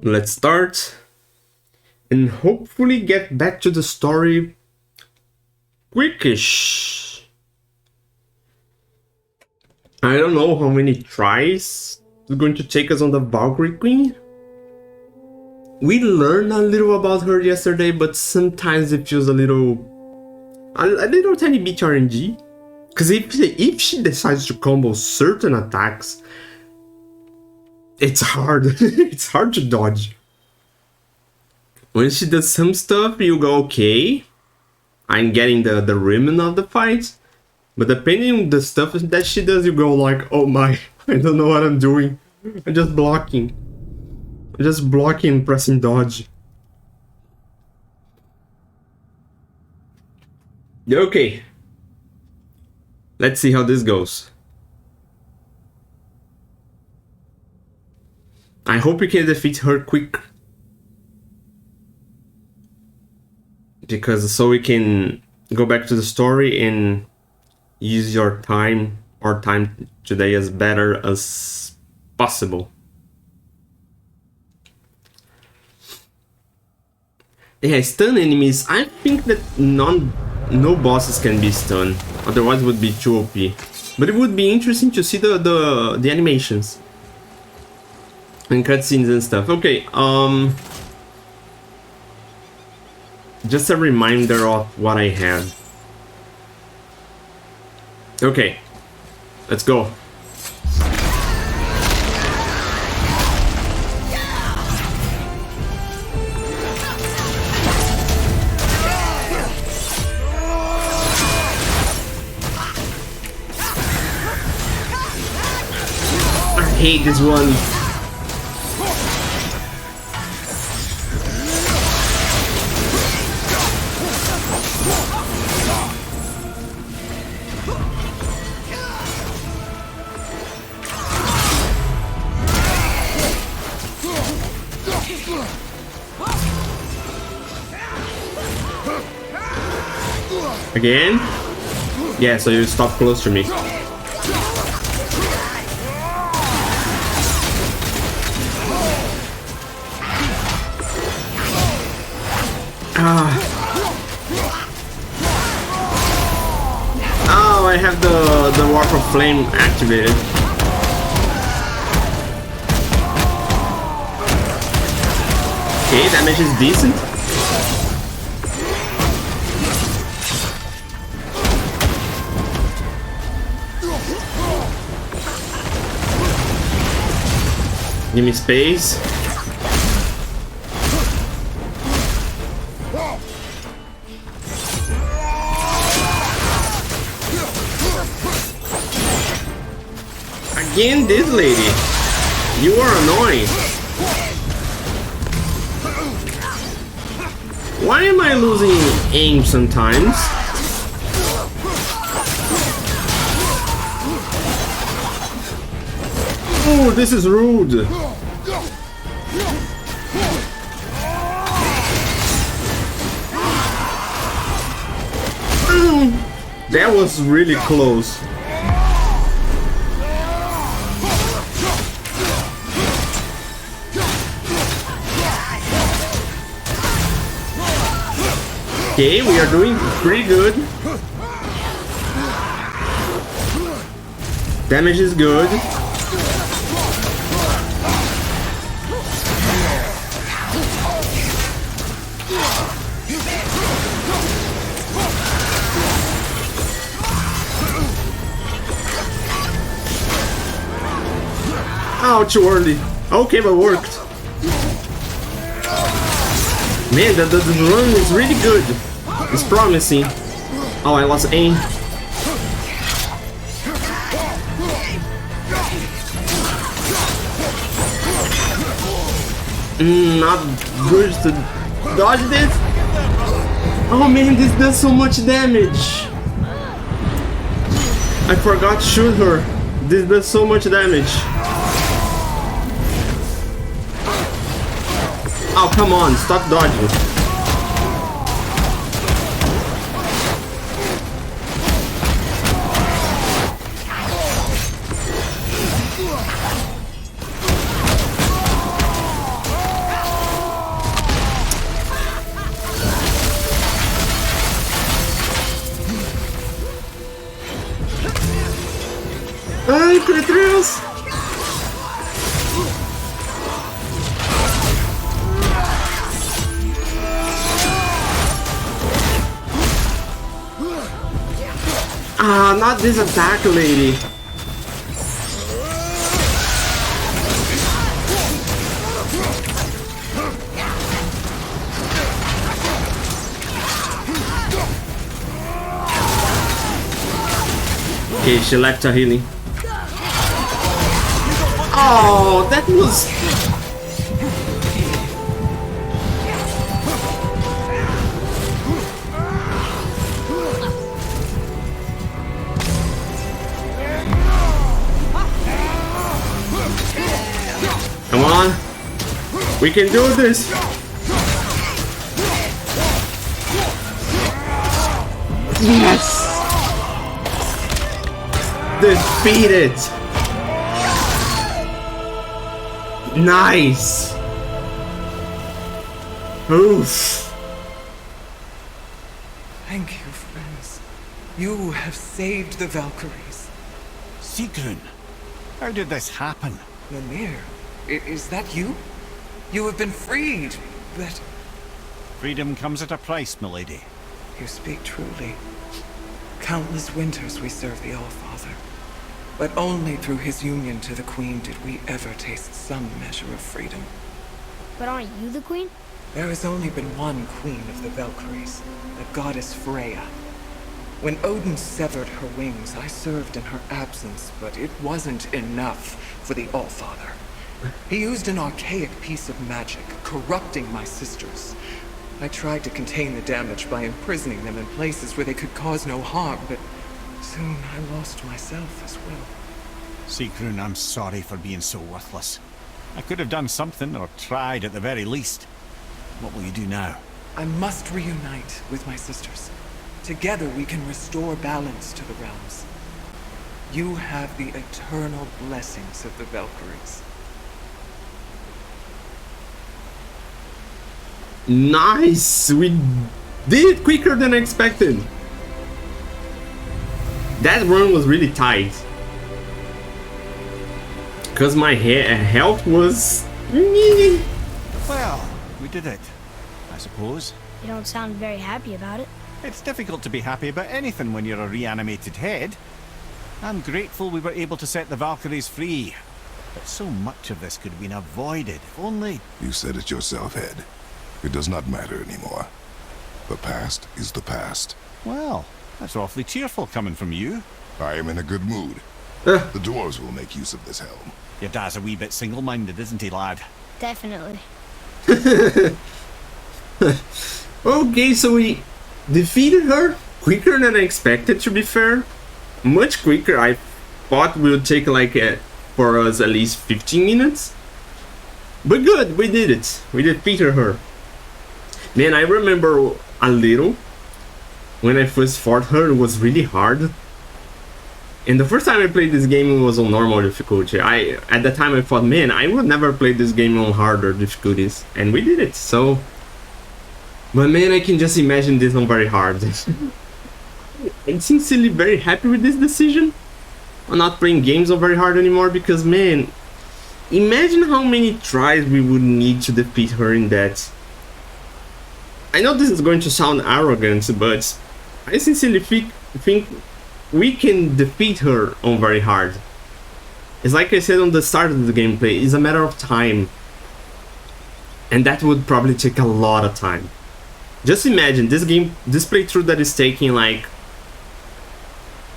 let's start and hopefully get back to the story quickish. I don't know how many tries it's going to take us on the Valkyrie Queen. We learned a little about her yesterday, but sometimes it feels a little tiny bit RNG. Because if she decides to combo certain attacks, it's hard. It's hard to dodge. When she does some stuff, you go, okay, I'm getting the rhythm of the fight. But depending on the stuff that she does, you go like, oh my, I don't know what I'm doing. I'm just blocking. I'm just blocking and pressing dodge. Okay. Let's see how this goes. I hope you can defeat her quick. Because so we can go back to the story and use your time or time today as better as possible. Yeah, stun enemies. I think that no bosses can be stunned. Otherwise it would be too OP. But it would be interesting to see the animations. And cutscenes and stuff. Okay, just a reminder of what I had. Okay, let's go. I hate this one. Again? Yeah, so you stop close to me. Oh, I have the Warp of Flame activated. Okay, damage is decent. Give me space. Again, this lady. You are annoying. Why am I losing aim sometimes? Oh, this is rude. That was really close. Okay, we are doing pretty good. Damage is good. Oh, too early. Okay, but worked. Man, the run is really good. It's promising. Oh, I lost aim. Not good to dodge this. Oh man, this does so much damage. I forgot to shoot her. This does so much damage. Oh, come on, stop dodging. not this attack, lady. Okay, she left her healing. Oh, that was... Come on. We can do this. Yes. Defeated. Nice. Oof. Thank you, friends. You have saved the Valkyries. Sigrun, how did this happen? Mimir, is that you? You have been freed, but... Freedom comes at a price, milady. You speak truly. Countless winters we serve the All-Father. But only through his union to the Queen did we ever taste some measure of freedom. But aren't you the queen? There has only been one Queen of the Valkyries, the goddess Freya. When Odin severed her wings, I served in her absence, but it wasn't enough for the All-Father. He used an archaic piece of magic, corrupting my sisters. I tried to contain the damage by imprisoning them in places where they could cause no harm, but soon I lost myself as well. Sigrun, I'm sorry for being so worthless. I could have done something, or tried at the very least. What will you do now? I must reunite with my sisters. Together we can restore balance to the realms. You have the eternal blessings of the Valkyries. Nice! We did it quicker than expected. That run was really tight. Because my health was... Well, we did it, I suppose. You don't sound very happy about it. It's difficult to be happy about anything when you're a reanimated head. I'm grateful we were able to set the Valkyries free. But so much of this could have been avoided, if only... You said it yourself, Head. It does not matter anymore. The past is the past. Well, that's awfully cheerful coming from you. I am in a good mood. The dwarves will make use of this helm. Your dad's a wee bit single-minded, isn't he, lad? Definitely. Okay, so we defeated her quicker than I expected, to be fair. Much quicker. I thought it would take like for us at least 15 minutes. But good, we did it. We defeated her. Man, I remember a little when I first fought her. It was really hard. And the first time I played this game, it was on normal difficulty. At the time I thought, man, I would never play this game on harder difficulties. And we did it, so... But man, I can just imagine this on very hard. I'm sincerely very happy with this decision. I'm not playing games on very hard anymore because, man... Imagine how many tries we would need to defeat her in that. I know this is going to sound arrogant, but I sincerely think we can defeat her on very hard. It's like I said on the start of the gameplay, it's a matter of time. And that would probably take a lot of time. Just imagine, this playthrough that is taking like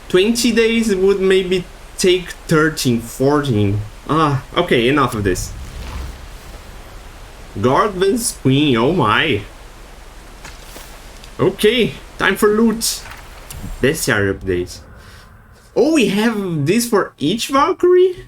20 days, it would maybe take 13, 14. Okay, enough of this. Gordon's Queen, oh my. Okay, time for loot. Bestiary updates. Oh, we have this for each Valkyrie?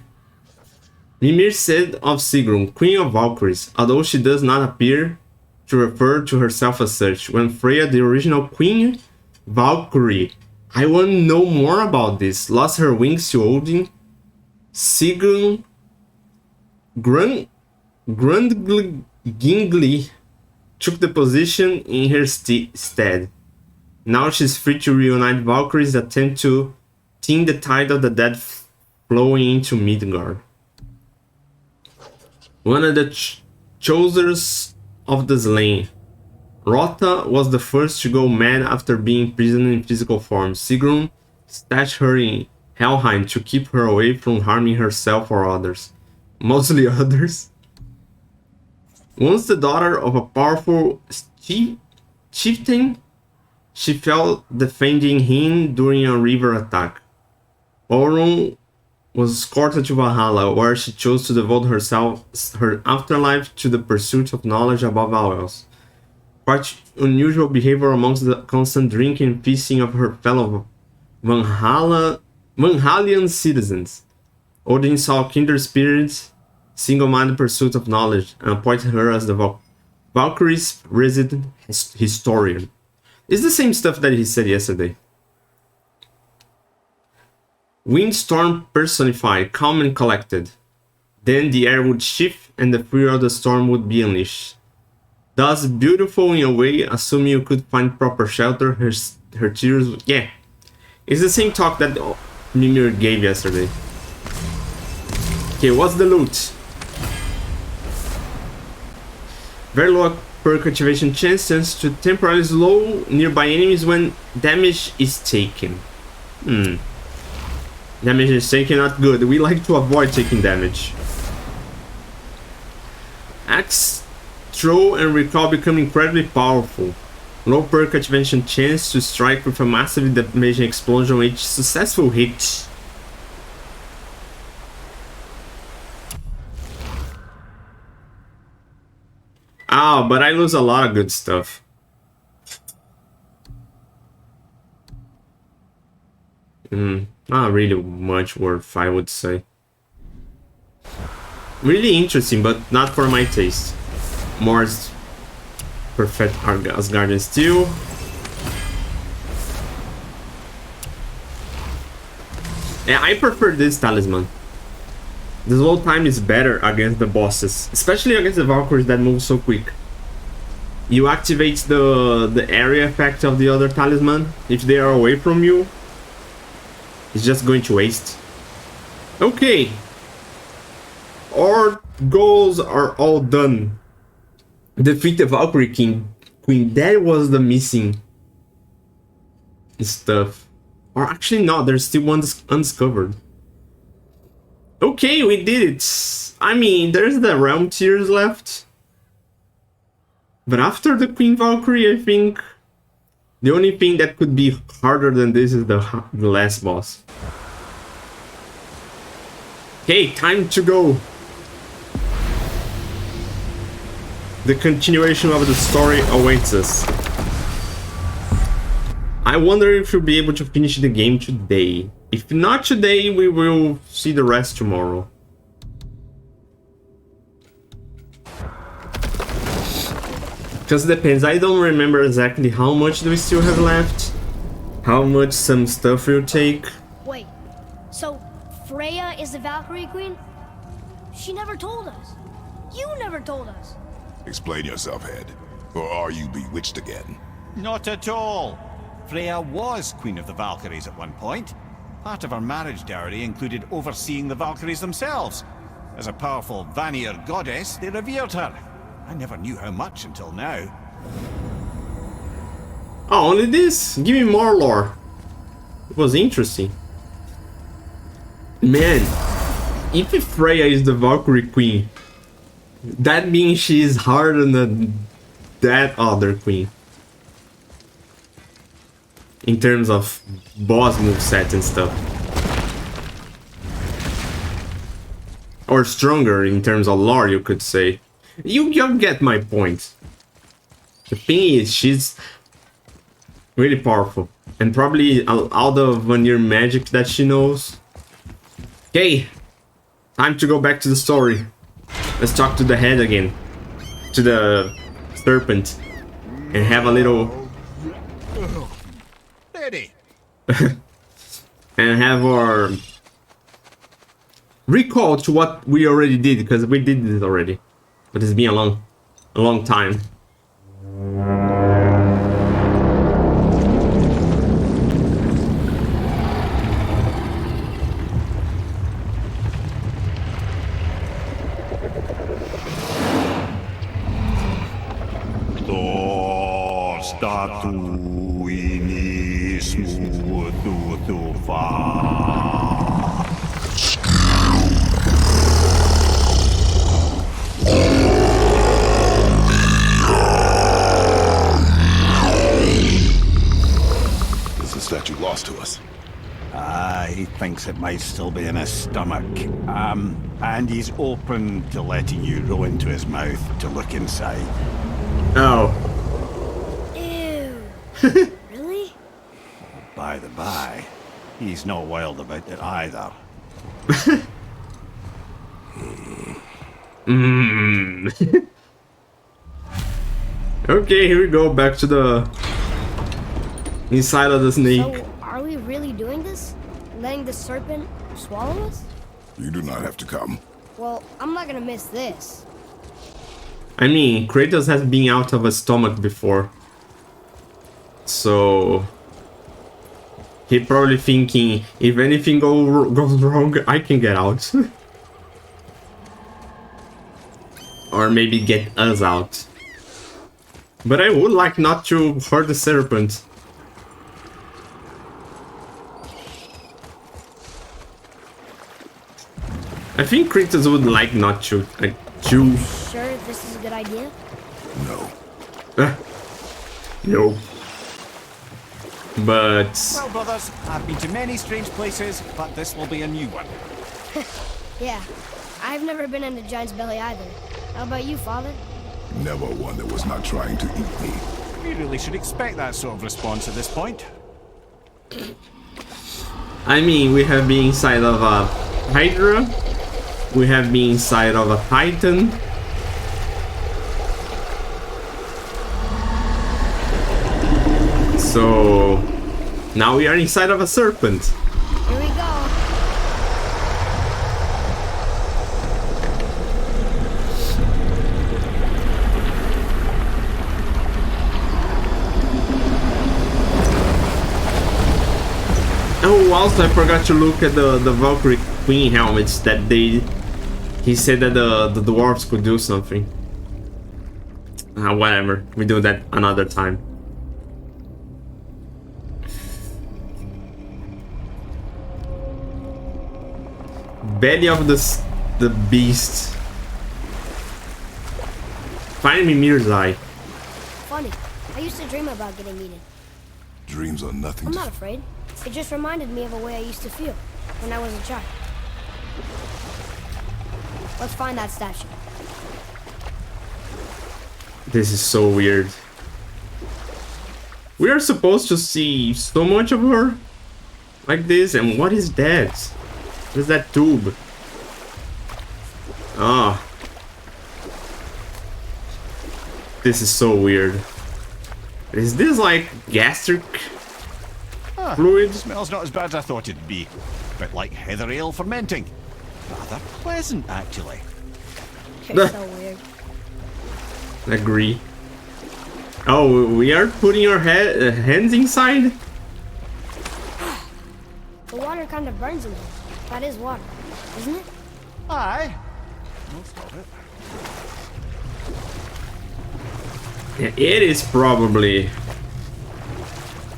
Mimir said of Sigrun, Queen of Valkyries, although she does not appear to refer to herself as such. When Freya, the original Queen Valkyrie, I want to know more about this, lost her wings to Odin, Sigrun Grundgingli took the position in her stead. Now she's free to reunite Valkyries that tend to turn the tide of the dead flowing into Midgard. One of the choosers of the slain. Rota was the first to go mad after being imprisoned in physical form. Sigrun stash her in Helheim to keep her away from harming herself or others. Mostly others. Once the daughter of a powerful chieftain, she fell defending him during a river attack. Orun was escorted to Valhalla, where she chose to devote her afterlife to the pursuit of knowledge above all else. Quite unusual behavior amongst the constant drinking and feasting of her fellow Valhallian citizens. Odin saw kindred spirits, single-minded pursuit of knowledge, and appointed her as the Valkyrie's resident historian. It's the same stuff that he said yesterday. Windstorm personified, calm and collected. Then the air would shift and the fury of the storm would be unleashed. Thus beautiful in a way, assuming you could find proper shelter, her tears... Yeah, it's the same talk that Mimir gave yesterday. Okay, what's the loot? Very low perk activation chance tends to temporarily slow nearby enemies when damage is taken. Damage is taken, not good. We like to avoid taking damage. Axe throw and recall become incredibly powerful. Low perk activation chance to strike with a massive damaging explosion with each successful hit. Oh, but I lose a lot of good stuff. Not really much worth, I would say. Really interesting, but not for my taste. More perfect Asgardian steel. Yeah, I prefer this talisman. The slow time is better against the bosses, especially against the Valkyries that move so quick. You activate the area effect of the other talisman. If they are away from you, it's just going to waste. Okay. Our goals are all done. Defeat the Valkyrie Queen. That was the missing stuff. Or actually no, there's still one undiscovered. Okay, we did it. I mean, there's the realm tiers left. But after the Queen Valkyrie, I think the only thing that could be harder than this is the last boss. Okay, time to go. The continuation of the story awaits us. I wonder if we'll be able to finish the game today. If not today, we will see the rest tomorrow. Just depends. I don't remember exactly how much do we still have left. How much some stuff will take. Wait, so Freya is the Valkyrie Queen? She never told us. You never told us. Explain yourself, Head. Or are you bewitched again? Not at all. Freya was Queen of the Valkyries at one point. Part of her marriage dowry included overseeing the Valkyries themselves. As a powerful Vanir goddess, they revered her. I never knew how much until now. Oh, only this? Give me more lore. It was interesting. Man, if Freya is the Valkyrie Queen, that means she is harder than that other queen. In terms of boss moveset and stuff. Or stronger in terms of lore, you could say. You get my point. The thing is, she's really powerful. And probably all the Vanir magic that she knows. Okay, time to go back to the story. Let's talk to the head again. To the serpent. And have a little... Ready. and have our... recall to what we already did, because we did this already. But it's been a long time. Statuini Is the statue lost to us? He thinks it might still be in his stomach. And he's open to letting you roll into his mouth to look inside. Oh. Ew. Really? By the by, he's not wild about it either. Okay, here we go. Back to the inside of the snake. So, are we really doing this? Letting the serpent swallow us? You do not have to come. Well, I'm not gonna miss this. I mean, Kratos has been out of a stomach before. So he probably thinking, if anything goes wrong, I can get out. Or maybe get us out. But I would like not to hurt the serpent. I think Kratos would like not to chew. Sure this is a good idea? No. No. But Well, brothers, I've been to many strange places, but this will be a new one. Yeah. I've never been in a giant's belly either. How about you, Father? Never one that was not trying to eat me. We really should expect that sort of response at this point. I mean, we have been inside of a Hydra. We have been inside of a Titan. So now we are inside of a serpent. Here we go. Oh, also I forgot to look at the Valkyrie Queen helmets that he said that the dwarves could do something. Whatever, we do that another time. Belly of the beast. Find me Mirzai. Funny. I used to dream about getting eaten. Dreams are nothing I'm to... not afraid. It just reminded me of a way I used to feel when I was a child. Let's find that statue. This is so weird. We are supposed to see so much of her like this, and what is that? What is that tube? Ah. This is so weird. Is this like gastric fluid? Smells not as bad as I thought it'd be. Bit like heather ale fermenting. Rather pleasant, actually. You're so weird. Agree. Oh, we are putting our hands inside? The water kind of burns in here. That is water, isn't it? Aye. Most of it. Yeah, it is probably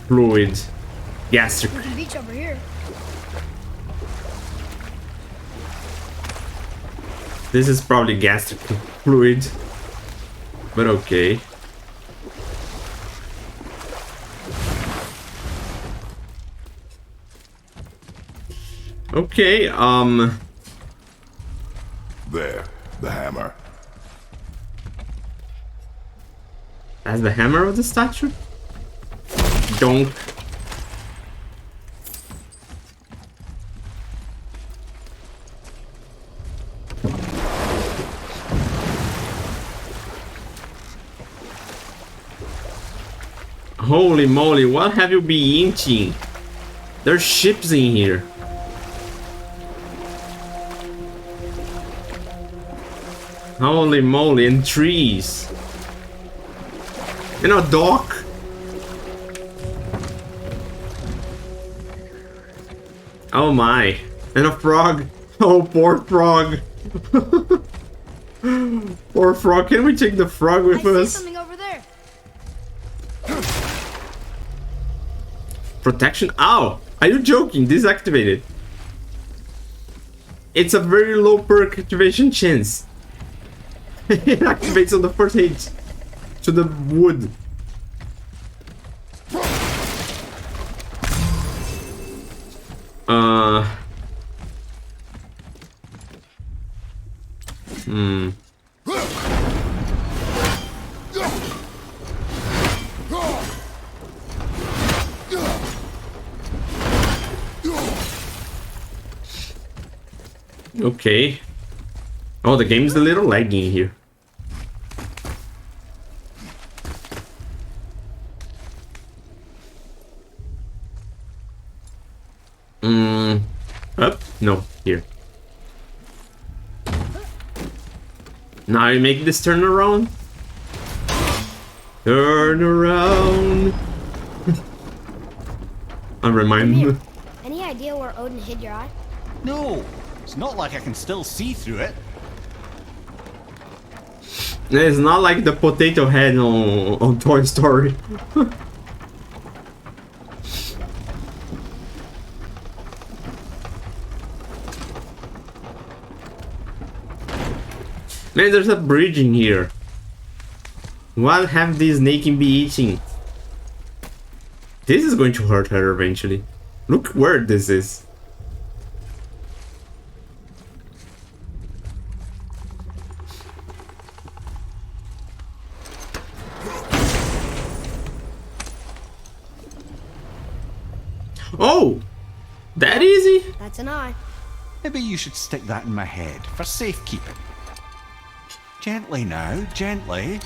fluid. Gastric. We can reach over here. This is probably gastric fluid. But okay. Okay, There, the hammer. that's the hammer of the statue? Donk. Holy moly, what have you been eating? There's ships in here. Holy moly, and trees. And a dock. Oh my. And a frog. Oh, poor frog. Poor frog. Can we take the frog with I see us? something over there. Protection? Ow! Are you joking? Disactivated. It's a very low perk activation chance. It activates on the first hit to the wood. Okay. Oh, the game's a little laggy here. Up? No, here. Now you make this turn around. Turn around. I remind me. Any idea where Odin hid your eye? No, it's not like I can still see through it. It's not like the potato head on Toy Story. Man, there's a bridge in here. What have this snake be eating? This is going to hurt her eventually. Look where this is. Oh! That easy? That's an eye. Maybe you should stick that in my head for safekeeping. Gently now, gently.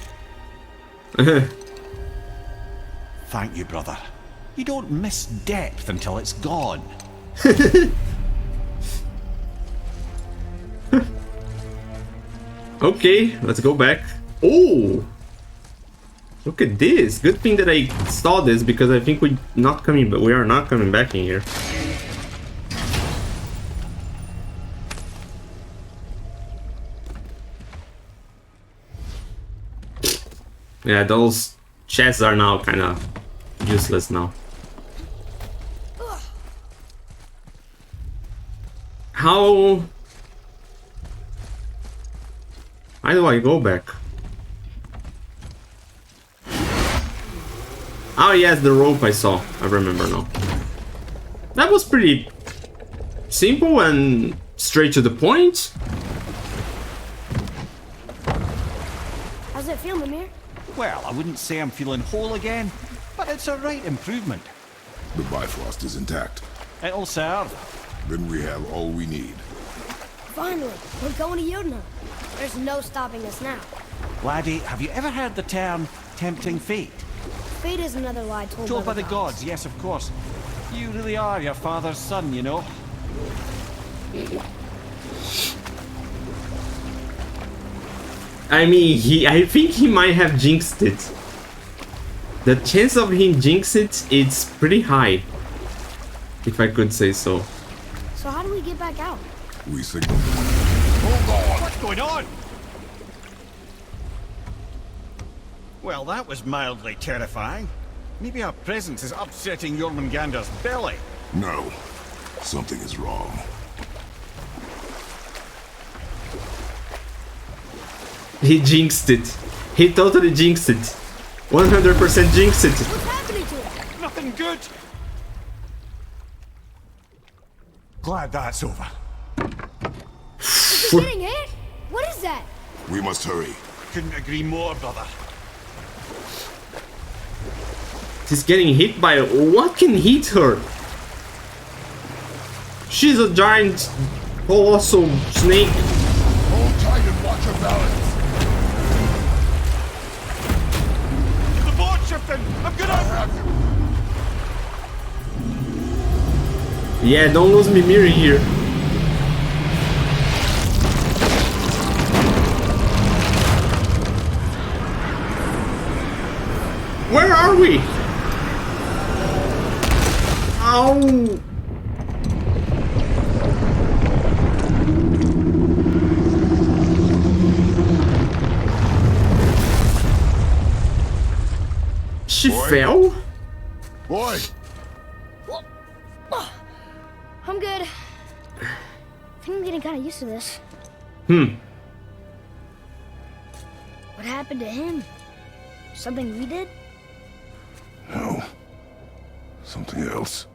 Thank you, brother. You don't miss depth until it's gone. Okay, let's go back. Oh! Look at this. Good thing that I saw this because I think we are not coming back in here. Yeah, those chests are now kind of useless now. How do I go back? Oh yes, the rope I saw. I remember now. That was pretty simple and straight to the point. How's it feel, Mimir? Well, I wouldn't say I'm feeling whole again, but it's a right improvement. The Bifrost is intact. It'll serve. Then we have all we need. Finally, we're going to Jotunheim. There's no stopping us now. Laddie, have you ever heard the term tempting fate? Fate is another lie Told by the gods, yes, of course. You really are your father's son, you know. I mean, I think he might have jinxed it. The chance of him jinx it, it's pretty high. If I could say so. So how do we get back out? We signal. Hold on! What's going on? Well, that was mildly terrifying. Maybe our presence is upsetting Jormungandr's belly. No. Something is wrong. He jinxed it. He totally jinxed it. 100% jinxed it. What's happening to it? Nothing good. Glad that's over. Is it getting hit? What is that? We must hurry. Couldn't agree more, brother. She's getting hit by what can hit her? She's a giant, colossal snake. Hold tight and watch your balance. The board shifting! I'm gonna... Yeah, don't lose Mimir here. Where are we? Ow! She fell? Boy, I'm good. I think I'm getting kind of used to this. What happened to him? Something we did? No. Something else.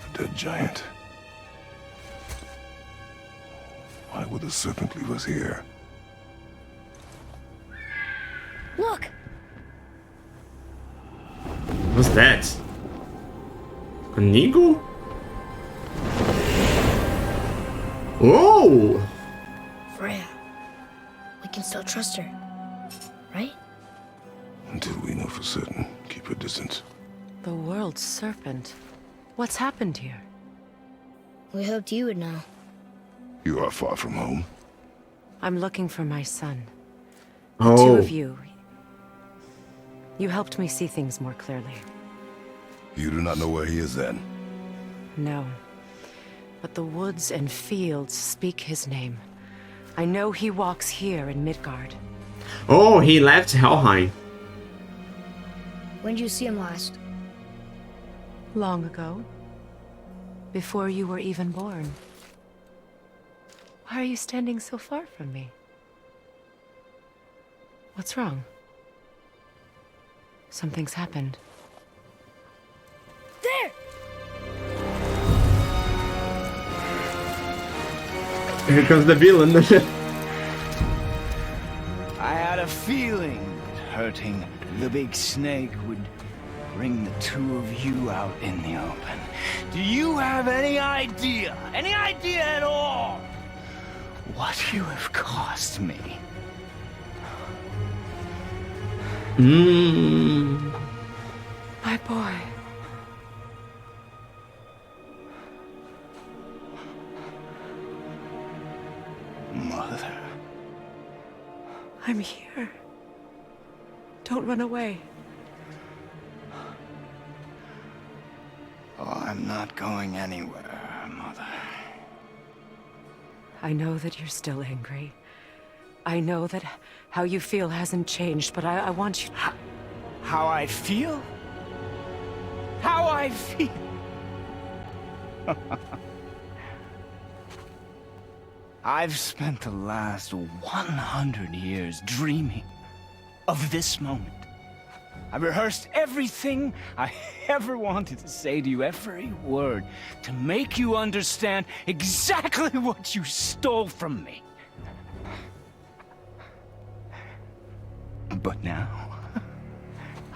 A dead giant. Why would the serpent leave us here? Look! What's that? An eagle? Oh! Freya. We can still trust her. Right? Until we know for certain, keep her distance. The world's serpent. What's happened here? We hoped you would know. You are far from home. I'm looking for my son. Oh. Two of you. You helped me see things more clearly. You do not know where he is then? No. But the woods and fields speak his name. I know he walks here in Midgard. Oh, he left Helheim. When did you see him last? Long ago. Before you were even born. Why are you standing so far from me? What's wrong? Something's happened. There! Here comes the villain. I had a feeling that hurting the big snake would bring the two of you out in the open. Do you have any idea at all, what you have cost me? My boy. Mother. I'm here. Don't run away. Oh, I'm not going anywhere, Mother. I know that you're still angry. I know that how you feel hasn't changed, but I want you to... How I feel? How I feel? I've spent the last 100 years dreaming of this moment. I rehearsed everything I ever wanted to say to you, every word, to make you understand exactly what you stole from me. But now,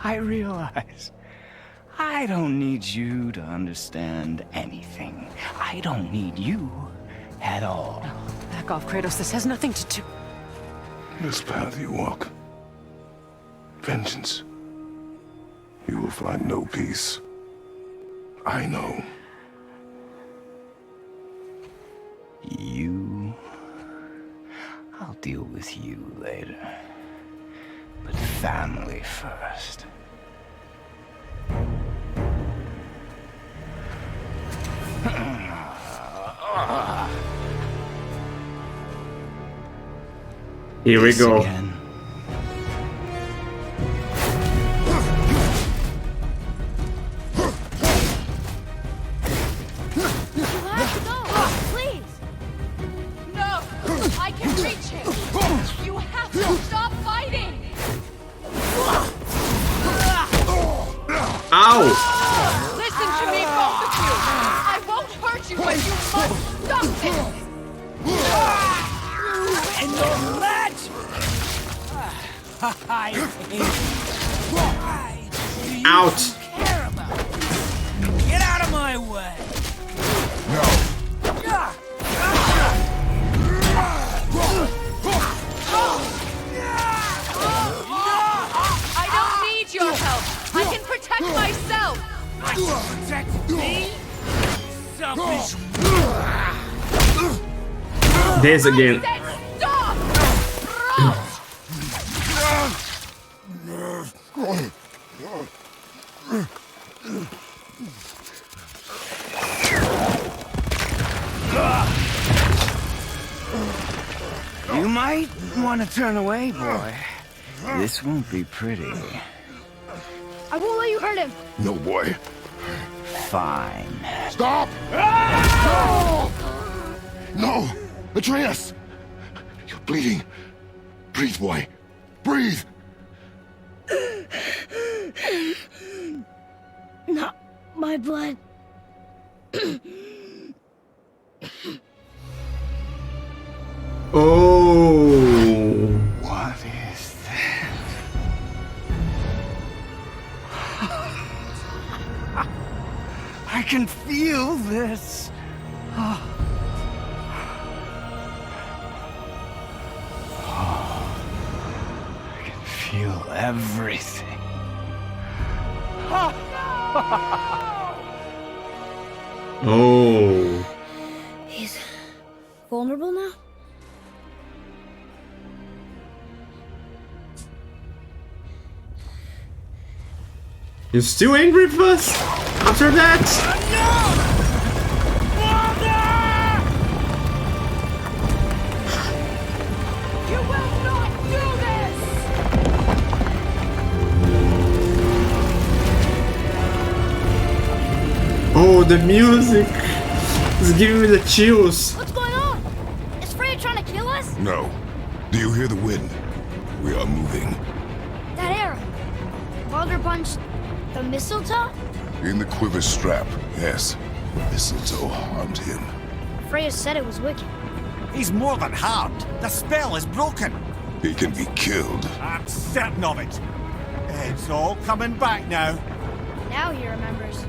I realize I don't need you to understand anything. I don't need you at all. Back off, Kratos. This has nothing to do... This path you walk. Vengeance. You will find no peace. I know. You... I'll deal with you later. But family first. Here we go. Again. You have to go! Please! No! I can reach him! You have to stop fighting! Ow! Listen to me, both of you! I won't hurt you, but you must stop this! And your ledge! Out! Care about? Get out of my way! I don't need your help! I can protect myself! Protect me? Selfish. This again. Said stop! You might want to turn away, boy. This won't be pretty. I won't let you hurt him! No, boy. fine. Stop! No! Atreus! You're bleeding. Breathe, boy. Breathe! Not my blood. Oh. What is that? I can feel this. I can feel everything. Oh. He's vulnerable now? You still angry with us after that? You will not do this! Oh, the music is giving me the chills. What's going on? Is Freya trying to kill us? No. Do you hear the wind? We are moving. That arrow. Baldur punched the mistletoe? In the quiver strap, yes. Mistletoe harmed him. Freya said it was wicked. He's more than harmed. The spell is broken. He can be killed. I'm certain of it. It's all coming back now. Now he remembers.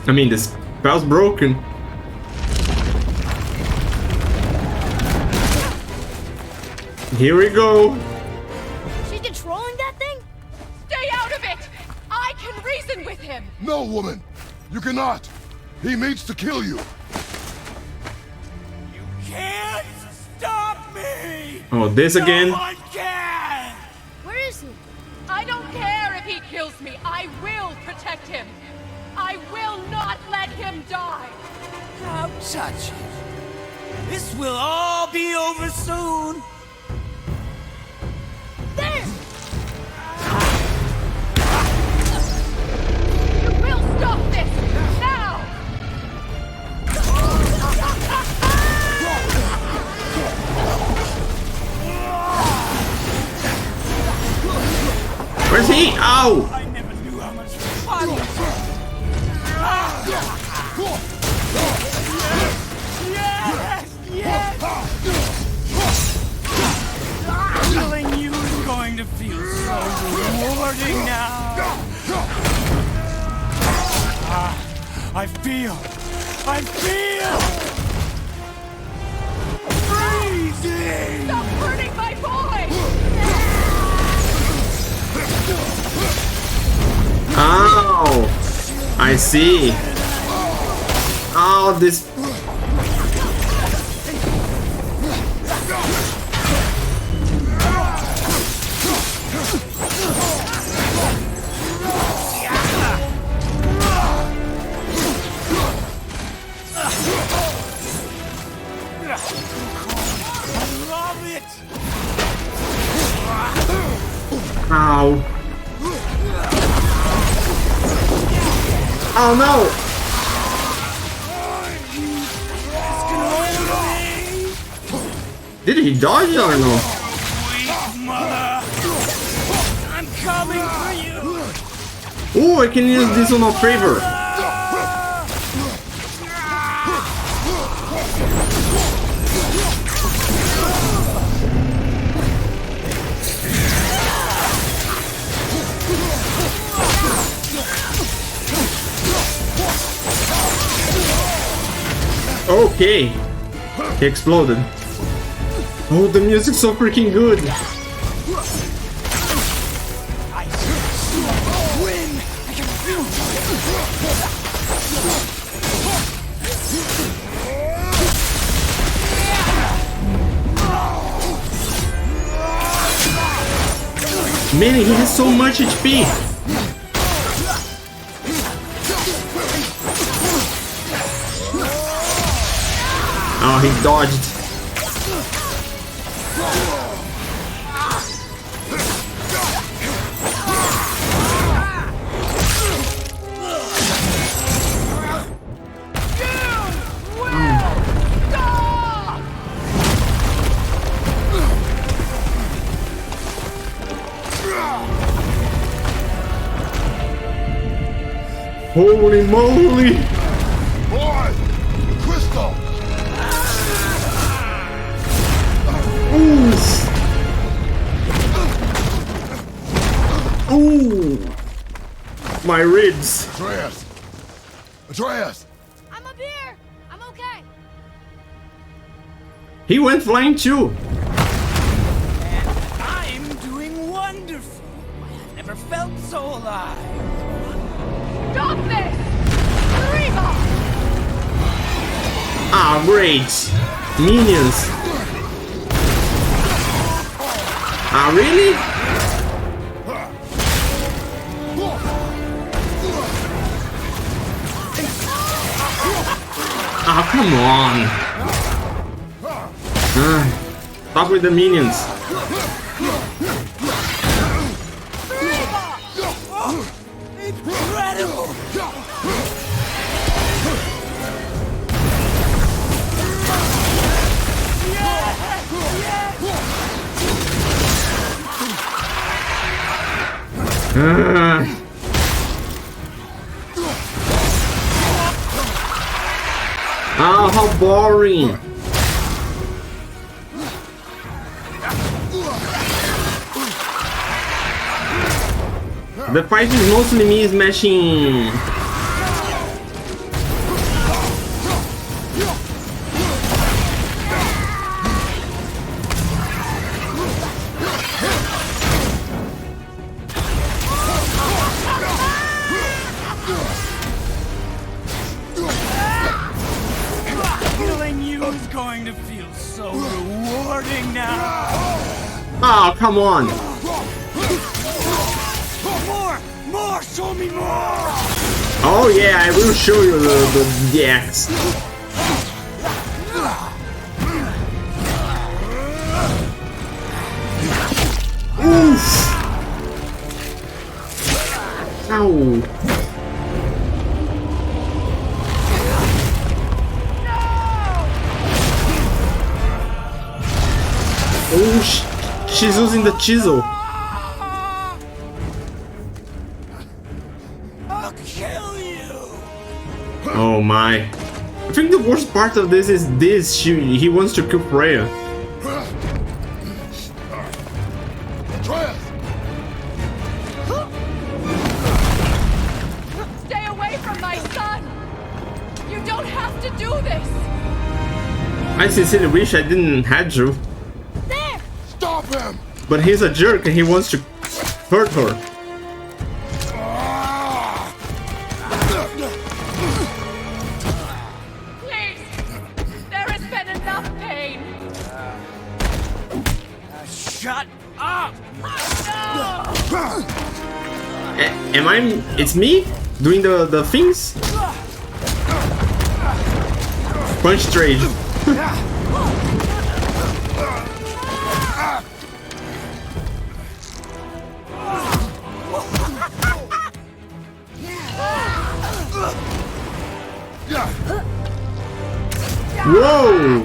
I mean, the spell's broken. Here we go. She's controlling that thing? Stay out of it! I can reason with him! No, woman! You cannot! He means to kill you! Can't stop me! Oh, this again. I can! Where is he? I don't care if he kills me. I will protect him. I will not let him die. Don't touch it. This will all be over soon. There! You will stop this now! Where's he? Ow! I never knew how much fun. Yes! Killing you is going to feel so rewarding now. I feel freezing. Stop hurting my boy! Ow! I see. Oh, this. Love it. Ow. Oh no! Did he dodge or no? Sweet mother. I'm coming for you. Oh, I can use this on a favor. Okay, he exploded. Oh, the music's so freaking good. Man, he has so much HP. Oh, he dodged. Holy moly! Boy! The crystal! Ooh! Ooh! My ribs! Atreus! Atreus! I'm up here. I'm okay. He went flying too! I'm doing wonderful. I've never felt so alive. Stop this! Reba! Ah, great! Minions! Ah, really? Ah, come on! Stop with the minions! Incredible! Oh, how boring! The fight is mostly me smashing. Killing you is going to feel so rewarding now. Oh, come on! More! Show me more! Oh yeah, I will show you the axe. Oof! Ow! Oh, she's using the chisel. I'll kill you! Oh my! I think the worst part of this is this. He wants to kill Freya. Atreus! Stay away from my son! You don't have to do this! I sincerely wish I didn't have to, There. Stop him! but he's a jerk and he wants to hurt her. Please! There has been enough pain! Shut up! Am I? It's me doing the things? Punch trade. Whoa!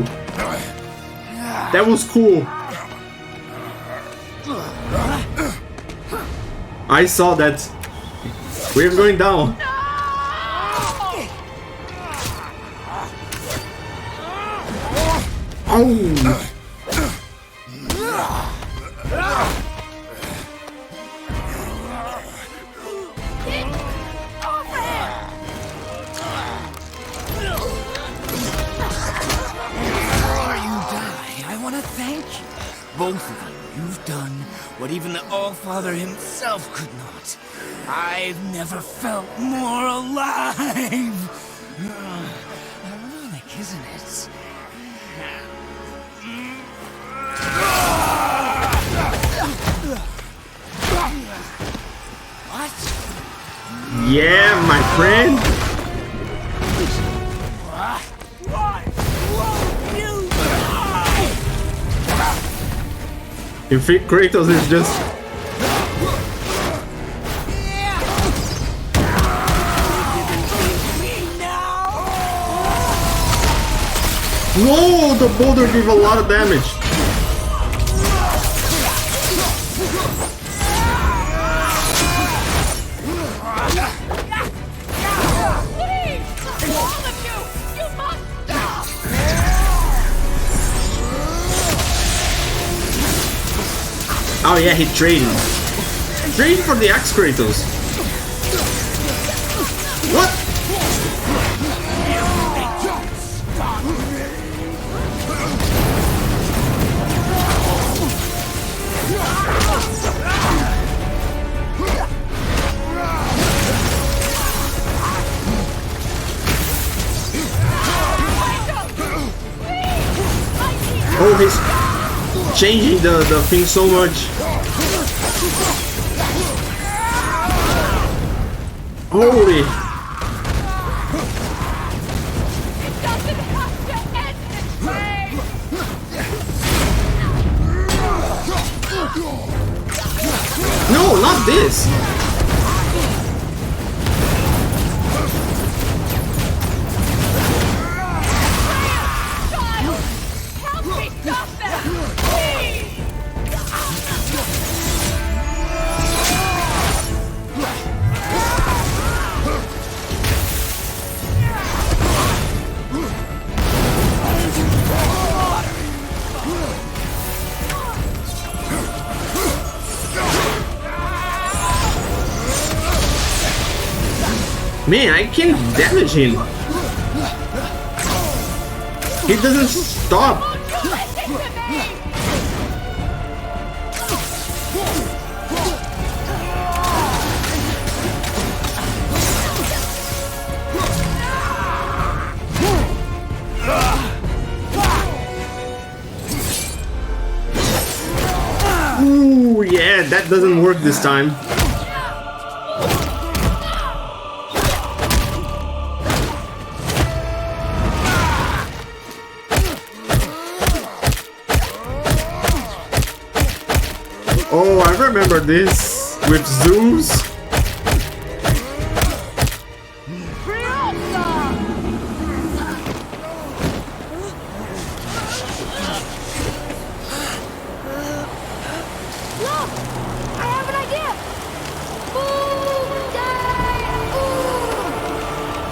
That was cool. I saw that. We're going down. Oh! I want to thank you. Both of you. You've done what even the All-Father himself could not. I've never felt more alive. Ironic, isn't it? What? Yeah, my friend. Why won't you die? You think Kratos is just... Whoa, the boulder gave a lot of damage. Oh yeah, he traded. Trade for the axe, Kratos. What? Oh, he's changing the thing so much. Holy! It doesn't have to end this way! No, not this! Child! Help me stop them! Please! Man, I can't damage him. He doesn't stop. Won't you listen to me? Ooh, yeah, that doesn't work this time. Oh, I remember this with Zeus. Look! I have an idea!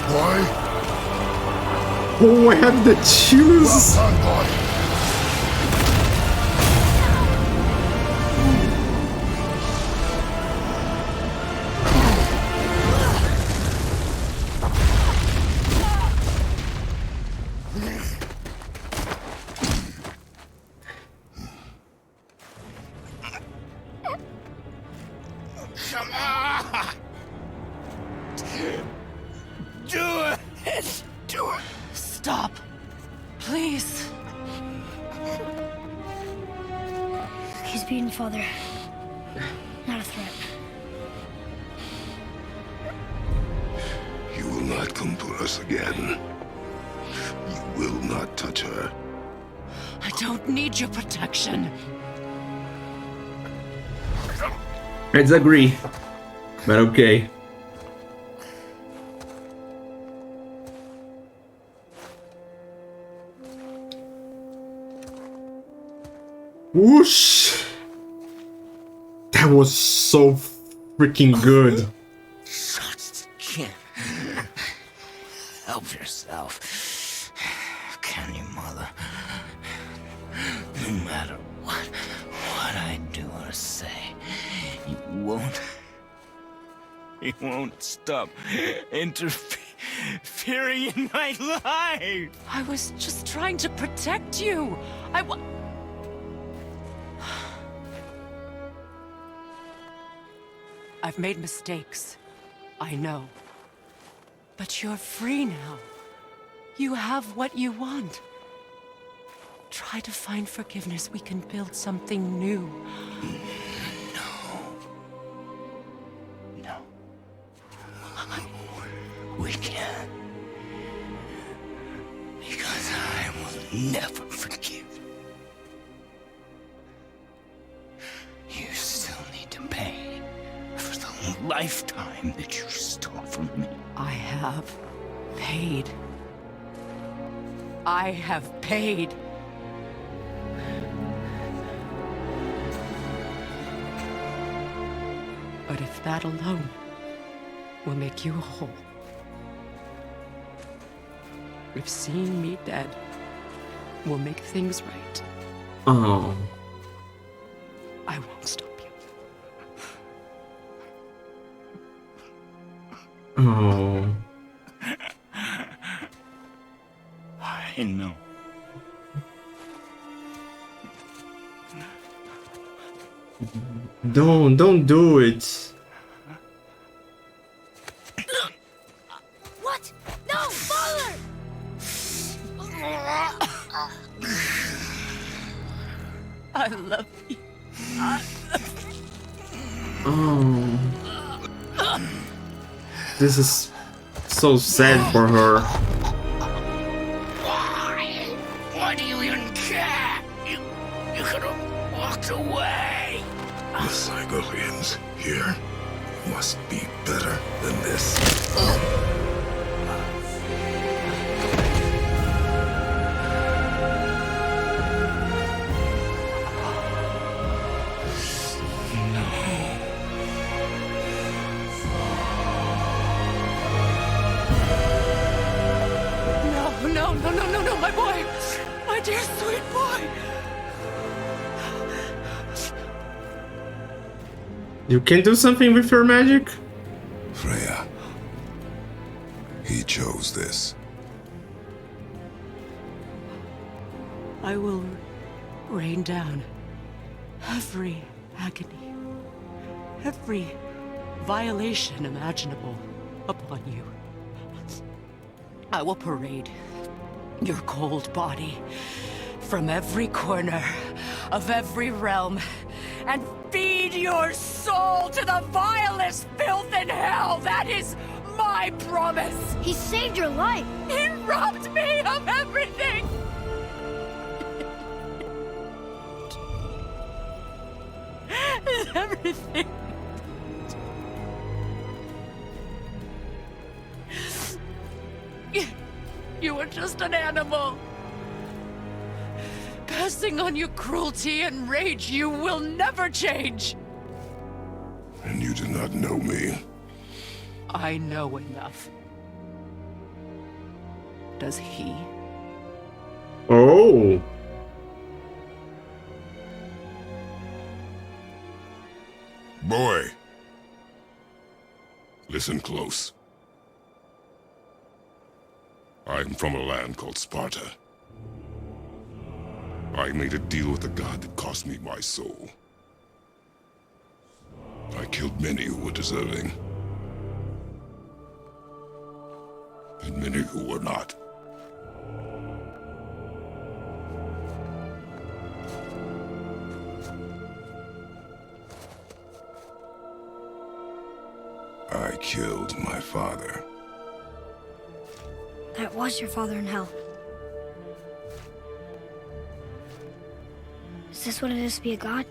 Why? Oh, I have the chills. Well done, boy. Come on! Do it! Do it! Stop. Please. He's beaten Father. Not a threat. You will not come for us again. You will not touch her. I don't need your protection. Let's agree. But okay. Whoosh! That was so freaking good. Shots again. Help yourself. Can you, Mother? No matter what I do or say, you won't stop interfering in my life. I was just trying to protect you. I've made mistakes. I know. But you're free now. You have what you want. Try to find forgiveness. We can build something new. No. We can't. Because I will never forgive. You still need to pay for the lifetime that you stole from me. I have paid. I have paid. But if that alone will make you whole, if seeing me dead will make things right, Oh. I won't stop. Oh. I know. Don't do it. What? No, Father! I love you. Oh. This is so sad for her. Why? Why do you even care? You could have walked away. The Cygolians here must be better than this. No, my boy! My dear sweet boy! You can do something with your magic? Freya. He chose this. I will rain down every agony, every violation imaginable upon you. I will parade your cold body from every corner of every realm and feed your soul to the vilest filth in hell. That is my promise. He saved your life. He robbed me of everything. Everything. You were just an animal. Passing on your cruelty and rage, you will never change. And you do not know me. I know enough. Does he? Oh. Boy. Listen close. I'm from a land called Sparta. I made a deal with the god that cost me my soul. I killed many who were deserving. And many who were not. I killed my father. That was your father in hell. Is this what it is to be a god?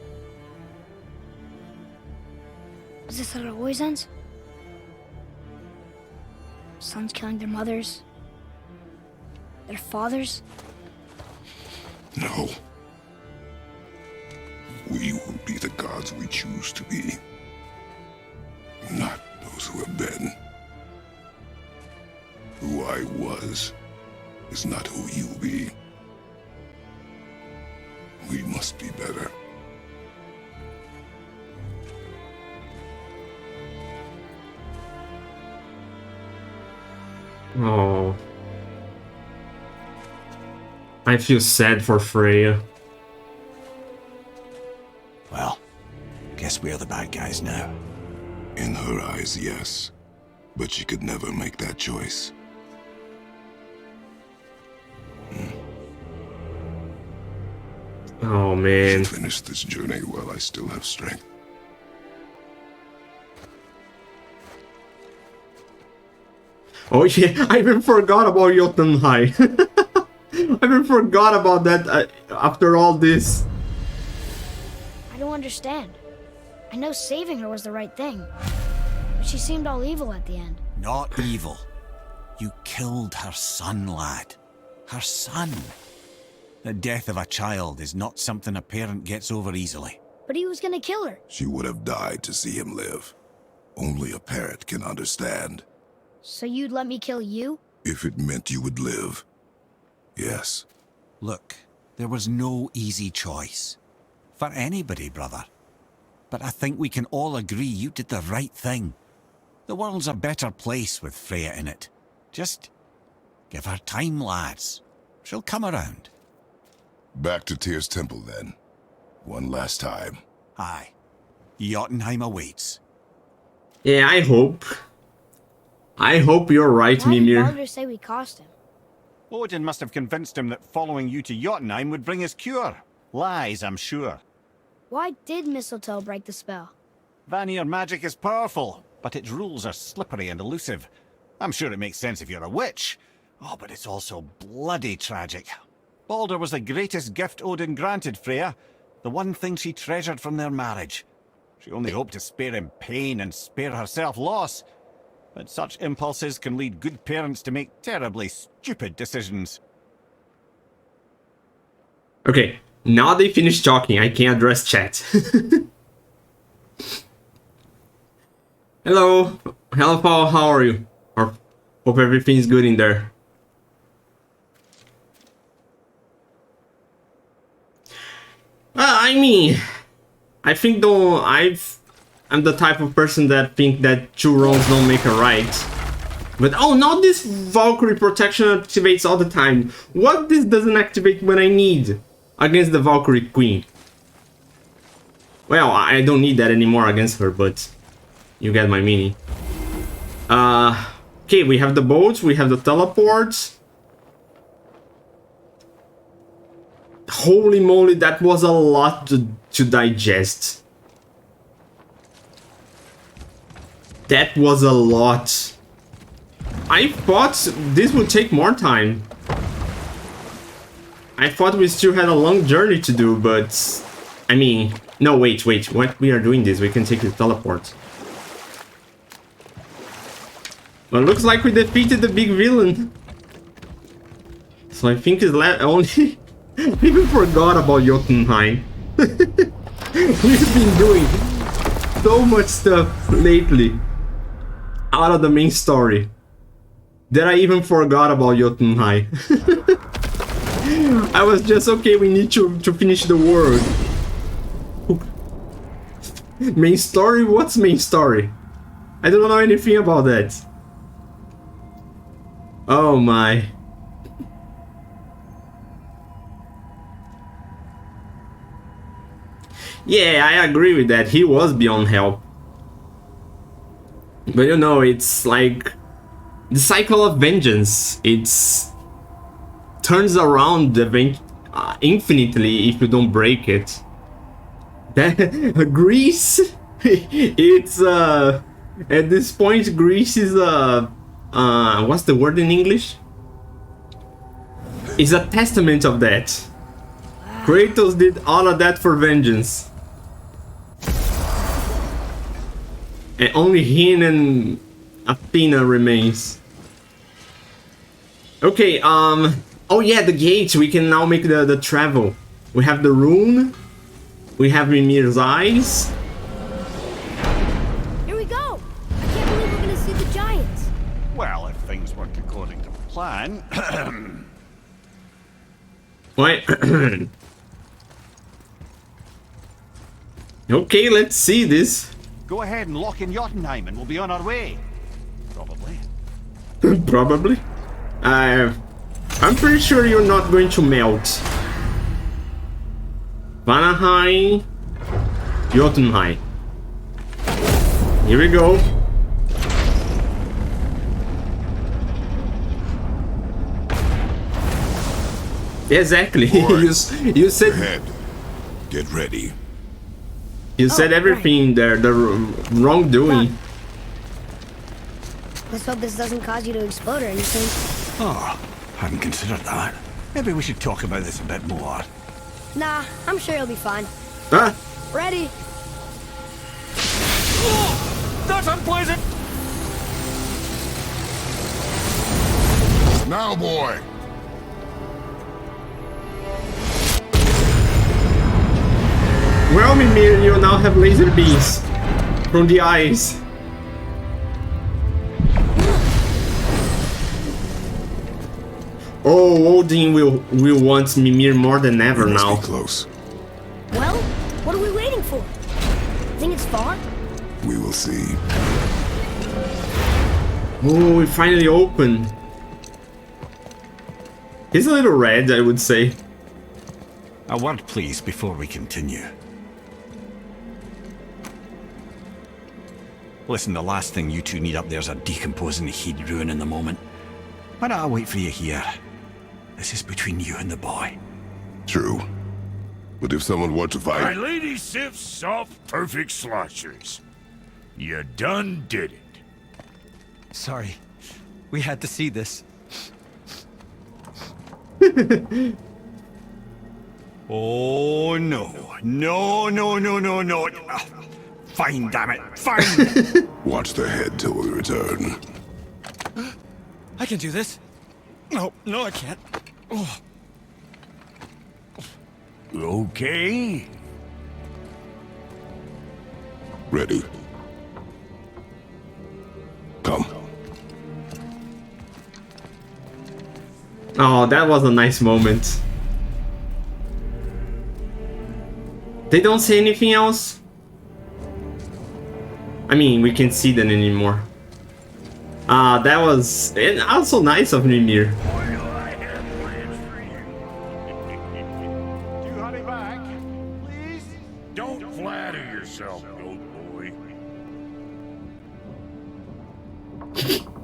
Is this how it always ends? Sons killing their mothers? Their fathers? No. We will be the gods we choose to be. Not those who have been. Who I was is not who you be. We must be better. Oh. I feel sad for Freya. Well, guess we're the bad guys now. In her eyes, yes. But she could never make that choice. Oh man. Finish this journey while I still have strength. Oh yeah, I even forgot about Jotunheim. I even forgot about that after all this. I don't understand. I know saving her was the right thing. But she seemed all evil at the end. Not evil. You killed her son, lad. Her son. The death of a child is not something a parent gets over easily. But he was gonna kill her. She would have died to see him live. Only a parent can understand. So you'd let me kill you? If it meant you would live. Yes. Look, there was no easy choice. For anybody, brother. But I think we can all agree you did the right thing. The world's a better place with Freya in it. Just give her time, lads. She'll come around. Back to Tyr's temple, then. One last time. Aye. Jotunheim awaits. Yeah, I hope. I hope you're right, Why did Mimir. Baldur say we cost him? Odin must have convinced him that following you to Jotunheim would bring his cure. Lies, I'm sure. Why did mistletoe break the spell? Vanir magic is powerful, but its rules are slippery and elusive. I'm sure it makes sense if you're a witch. Oh, but it's also bloody tragic. Baldur was the greatest gift Odin granted Freya, the one thing she treasured from their marriage. She only hoped to spare him pain and spare herself loss. But such impulses can lead good parents to make terribly stupid decisions. Okay, now they finished talking, I can address chat. Hello. Hello, Paul, how are you? Hope everything's good in there. I mean, I think though I'm the type of person that think that two wrongs don't make a right. But oh, now this Valkyrie protection activates all the time. What this doesn't activate when I need against the Valkyrie Queen? Well, I don't need that anymore against her, but you get my meaning. Okay, we have the boats, we have the teleports. Holy moly, that was a lot to digest. That was a lot. I thought this would take more time. I thought we still had a long journey to do, but... I mean... No, wait. What we are doing this, we can take the teleport. Well, looks like we defeated the big villain. So I think it's only... I even forgot about Jotunheim. We've been doing so much stuff lately out of the main story that I even forgot about Jotunheim. I was just okay, we need to finish the world. Main story? What's main story? I don't know anything about that. Oh my. Yeah, I agree with that. He was beyond help. But you know, it's like the cycle of vengeance. It's turns around infinitely if you don't break it. That Greece, it's at this point Greece is what's the word in English? Is a testament of that. Kratos did all of that for vengeance. And only him and Athena remains. Okay, oh yeah, the gates, we can now make the travel. We have the rune. We have Mimir's eyes. Here we go! I can't believe we're gonna see the giants. Well, if things work according to plan... Wait. Okay, let's see this. Go ahead and lock in Jotunheim and we'll be on our way. Probably. Probably. I'm pretty sure you're not going to melt. Vanaheim, Jotunheim. Here we go. Exactly. you said. Ahead. Get ready. You said everything there. The wrongdoing. Let's hope this doesn't cause you to explode or anything. Oh, hadn't considered that. Maybe we should talk about this a bit more. Nah, I'm sure you'll be fine. Huh? Ready? Oh, that's unpleasant! Now, boy. Well, Mimir, you now have laser beams from the eyes. Oh, Odin will want Mimir more than ever We must now. be close. Well, what are we waiting for? Think it's far? We will see. Oh, we finally opened. He's a little red, I would say. A word, please, before we continue. Listen, the last thing you two need up there's a decomposing heat ruining the moment. Why don't I wait for you here? This is between you and the boy. True. But if someone were to fight... My lady sips soft, perfect sloshers. You done did it. Sorry. We had to see this. Oh, no. No, no, no, no, no. Fine, damn it. Fine. Watch their head till we return. I can do this. No, no, I can't. Oh. Okay. Ready. Come. Oh, that was a nice moment. They don't say anything else? I mean, we can't see them anymore. That was also nice of Mimir. Don't flatter yourself, goat boy.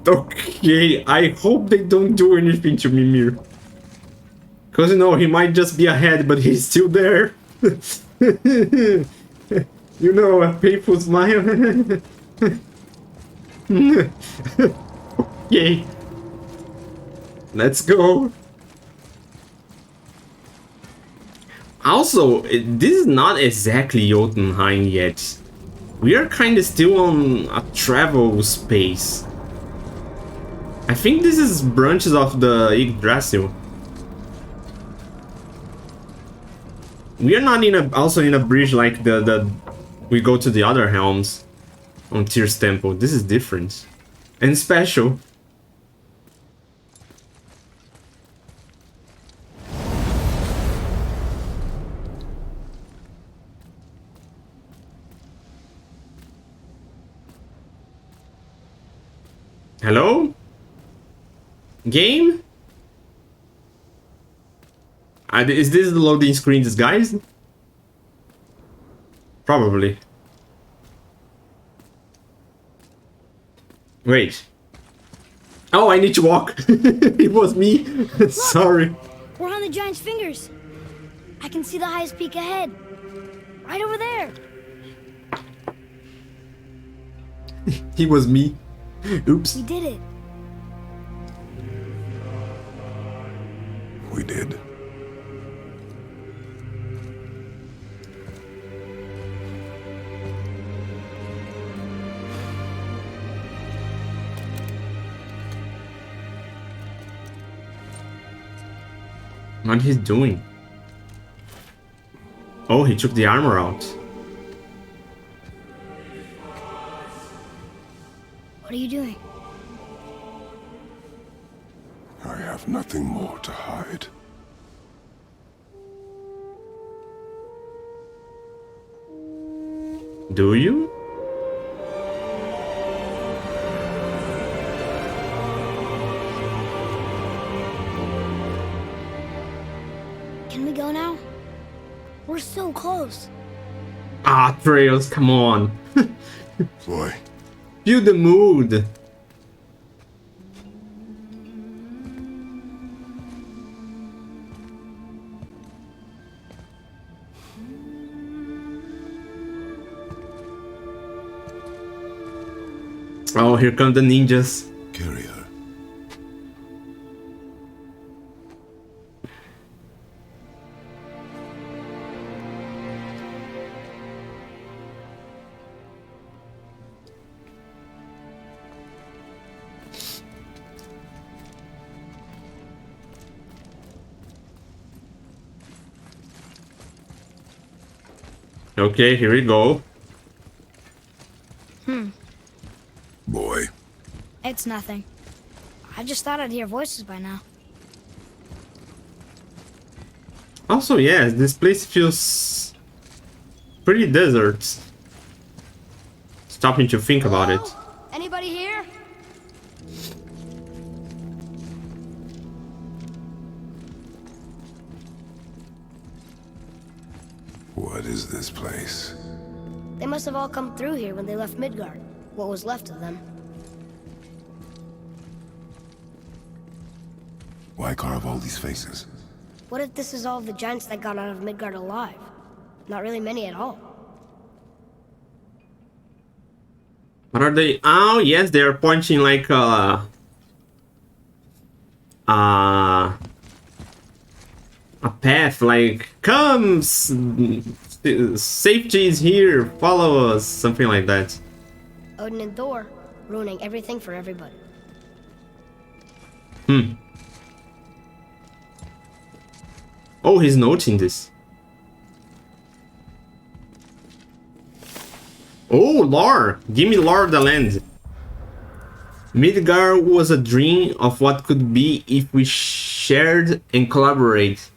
Okay, I hope they don't do anything to Mimir. Cause you know, he might just be ahead, but he's still there. You know, a painful smile. Okay. Let's go. Also, this is not exactly Jotunheim yet. We are kind of still on a travel space. I think this is branches of the Yggdrasil. We are not also in a bridge like the we go to the other helms on Tyr's temple. This is different and special. Hello? Game? Is this the loading screen disguised? Probably. Wait. Oh, I need to walk. It was me. Sorry. We're on the giant's fingers. I can see the highest peak ahead. Right over there. He was me. Oops. We did it. We did. What he's doing? Oh, he took the armor out. What are you doing? I have nothing more to hide. Do you? Can we go now? We're so close. Ah, Trails, come on. Boy. Feel the mood. Oh, here come the ninjas. Carry her. Okay, here we go. Boy. It's nothing. I just thought I'd hear voices by now. Also, yes, this place feels pretty desert. Stopping to think about it. Anybody this place? They must have all come through here when they left Midgard. What was left of them. Why carve all these faces? What if this is all of the giants that got out of Midgard alive? Not really many at all. What are they? Oh, yes, they are pointing like a path, like, come, safety is here, follow us, something like that. Odin and Thor, ruining everything for everybody. Oh, he's noting this. Oh, lore! Give me lore of the land. Midgard was a dream of what could be if we shared and collaborate.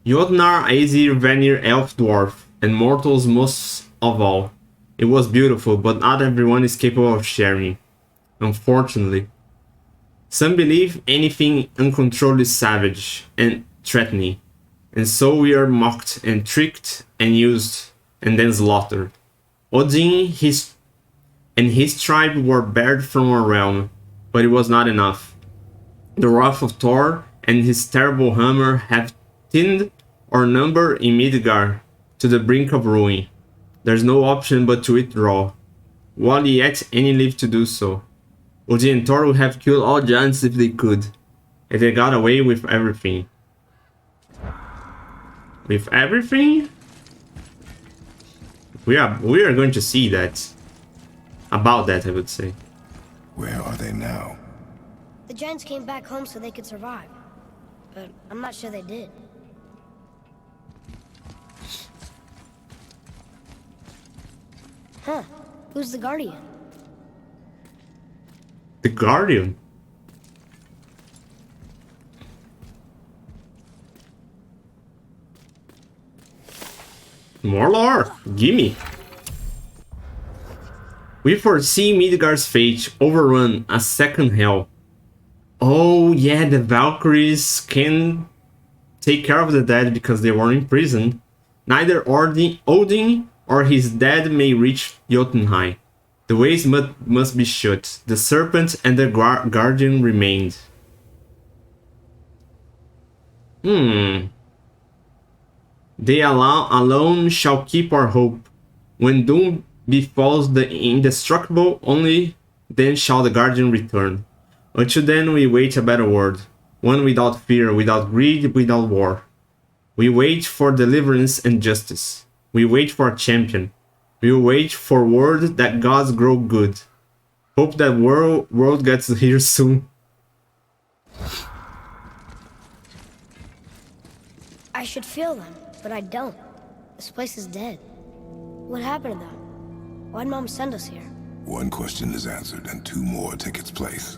Jotnar, Aesir, Vanir, Elf, Dwarf, and mortals most of all. It was beautiful, but not everyone is capable of sharing. Unfortunately. Some believe anything uncontrolled is savage and threatening. And so we are mocked and tricked and used and then slaughtered. Odin and his tribe were barred from our realm, but it was not enough. The wrath of Thor and his terrible hammer have thinned our number in Midgard to the brink of ruin. There's no option but to withdraw, while yet any live to do so. Odin and Thor would have killed all giants if they could, and they got away with everything. With everything? We are going to see that. About that, I would say. Where are they now? The giants came back home so they could survive. But I'm not sure they did. Huh. Who's the Guardian? The Guardian? More lore! Gimme! We foresee Midgard's fate, overrun a second hell. Oh yeah, the Valkyries can take care of the dead because they were in prison. Neither Odin or his dead may reach Jotunheim. The ways must be shut. The serpent and the guardian remained. They alone shall keep our hope. When doom befalls the indestructible, only then shall the guardian return. Until then we wait a better world. One without fear, without greed, without war. We wait for deliverance and justice. We wait for a champion. We wait for word that gods grow good. Hope that world gets here soon. I should feel them, but I don't. This place is dead. What happened to them? Why'd Mom send us here? One question is answered and two more take its place.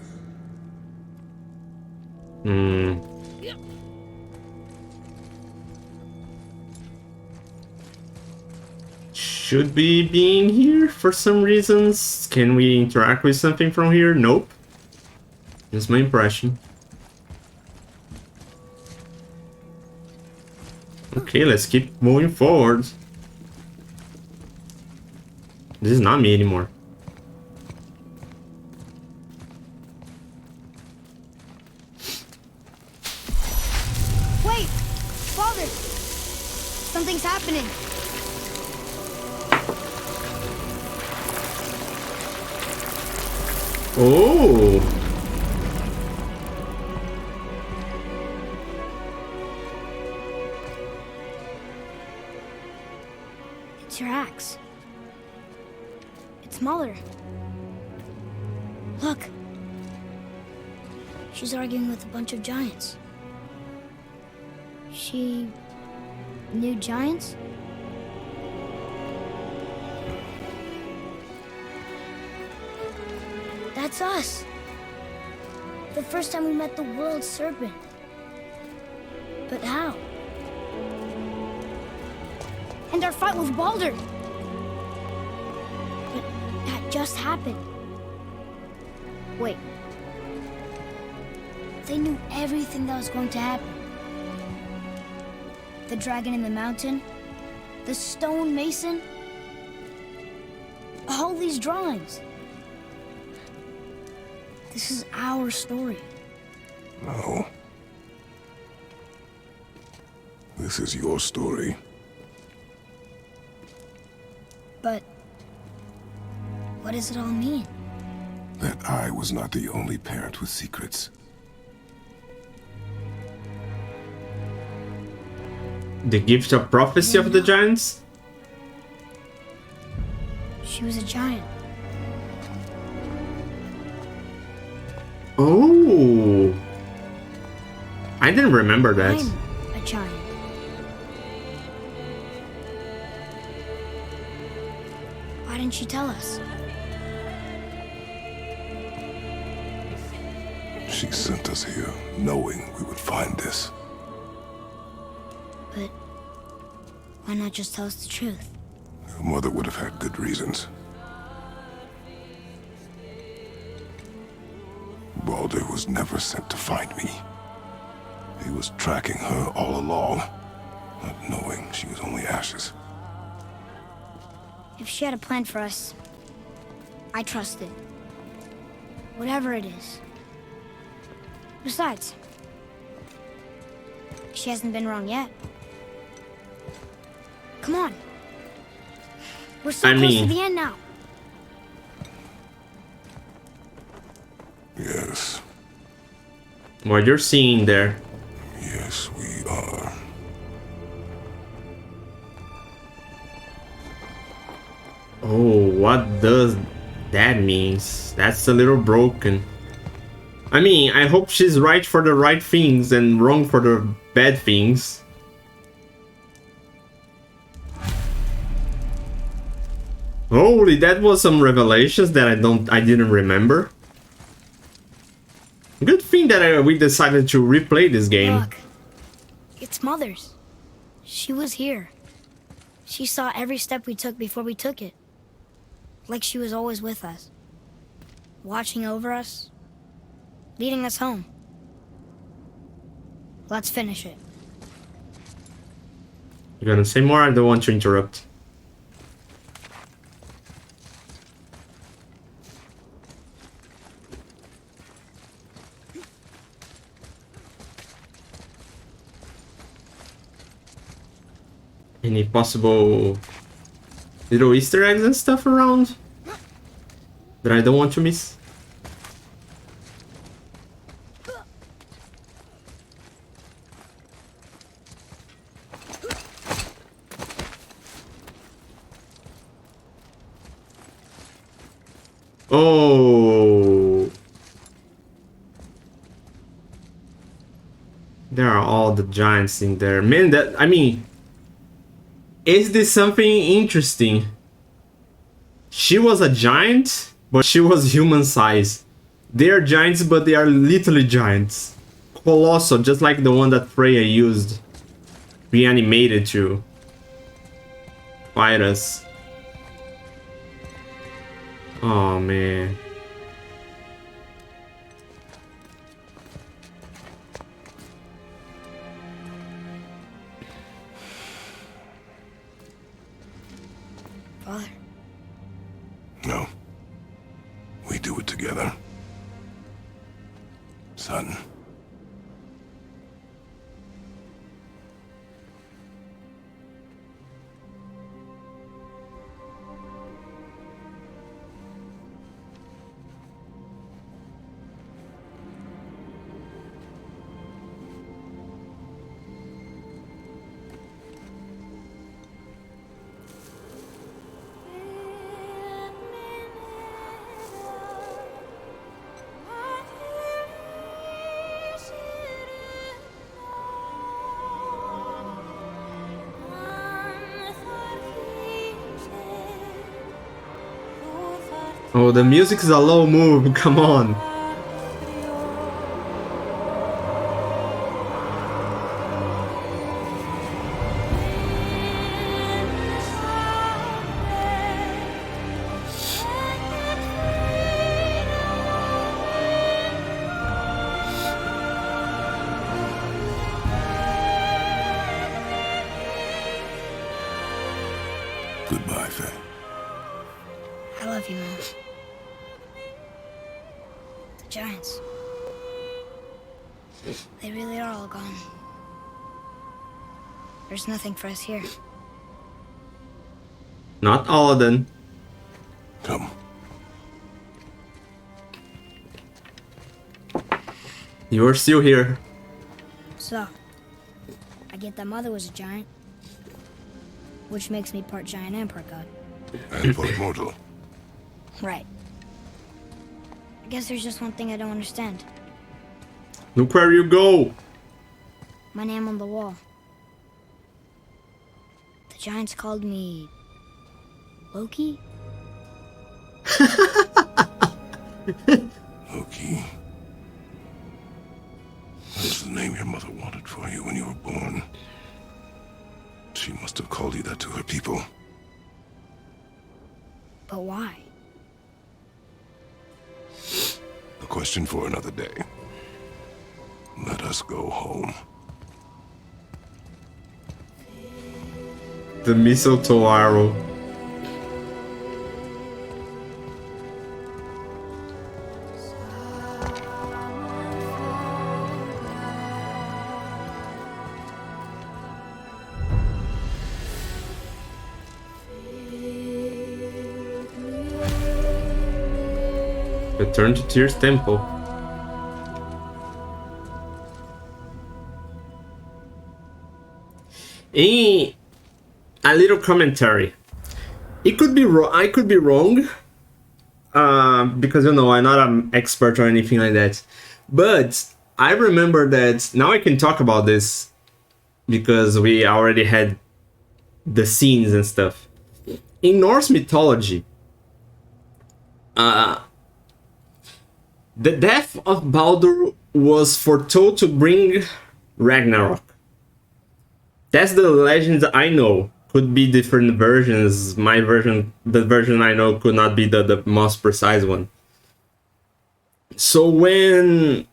Should be being here for some reasons. Can we interact with something from here? Nope. That's my impression. Okay, let's keep moving forward. This is not me anymore. Wait! Father! Something's happening! Oh! It's your axe. It's Mother. Look. She's arguing with a bunch of giants. She knew giants? That's us. The first time we met the world serpent. But how? And our fight with Baldur. But that just happened. Wait. They knew everything that was going to happen. The dragon in the mountain, the stonemason, all these drawings. This is our story. No. This is your story. But what does it all mean? That I was not the only parent with secrets. The gift of prophecy of the giants? She was a giant. Oh, I didn't remember that. I'm a giant. Why didn't she tell us? She sent us here knowing we would find this. But why not just tell us the truth? Your mother would have had good reasons. Baldur was never sent to find me. He was tracking her all along, not knowing she was only ashes. If she had a plan for us, I trust it. Whatever it is. Besides, she hasn't been wrong yet. Come on. We're so close to the end now. Yes. What you're seeing there. Yes, we are. Oh, what does that means? That's a little broken. I mean, I hope she's right for the right things and wrong for the bad things. Holy, that was some revelations that I didn't remember. Good thing that we decided to replay this game. Look, it's Mother's. She was here. She saw every step we took before we took it. Like she was always with us. Watching over us. Leading us home. Let's finish it. You're gonna say more? I don't want to interrupt. Any possible little Easter eggs and stuff around that I don't want to miss? Oh, there are all the giants in there, man. That, I mean, is this something interesting? She was a giant, but she was human size. They are giants, but they are literally giants. Colossal, just like the one that Freya used, reanimated to fight us. Oh man. Father. No. We do it together. Son. Oh, the music is a low move, come on. love you, Mom. The giants. They really are all gone. There's nothing for us here. Not all of them. Come. You're still here. So, I get that Mother was a giant, which makes me part giant and part god. And part mortal. Right. I guess there's just one thing I don't understand. Look where you go. My name on the wall. The giants called me... Loki? Loki. That's the name your mother wanted for you when you were born. She must have called you that to her people. But why? A question for another day. Let us go home. The mistletoe arrow. Return to Tyr's temple. A little commentary. It could be wrong. I could be wrong, because you know I'm not an expert or anything like that. But I remember that now I can talk about this because we already had the scenes and stuff. In Norse mythology, the death of Baldur was foretold to bring Ragnarok. That's the legend I know. Could be different versions. My version, the version I know, could not be the most precise one. So when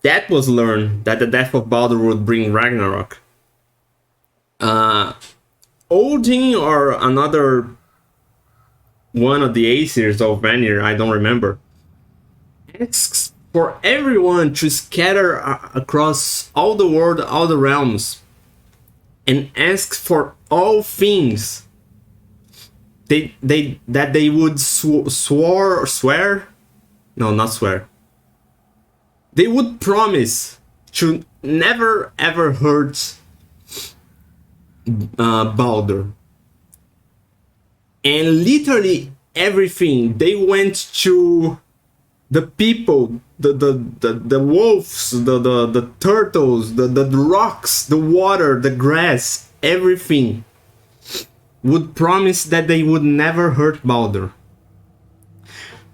that was learned, that the death of Baldur would bring Ragnarok, Odin or another one of the Aesirs of Vanir, I don't remember, asks for everyone to scatter across all the world, all the realms, and asks for all things that they would swear. No, not swear. They would promise to never ever hurt Baldur. And literally everything. They went to the people, the wolves, the turtles, the rocks, the water, the grass, everything would promise that they would never hurt Baldur.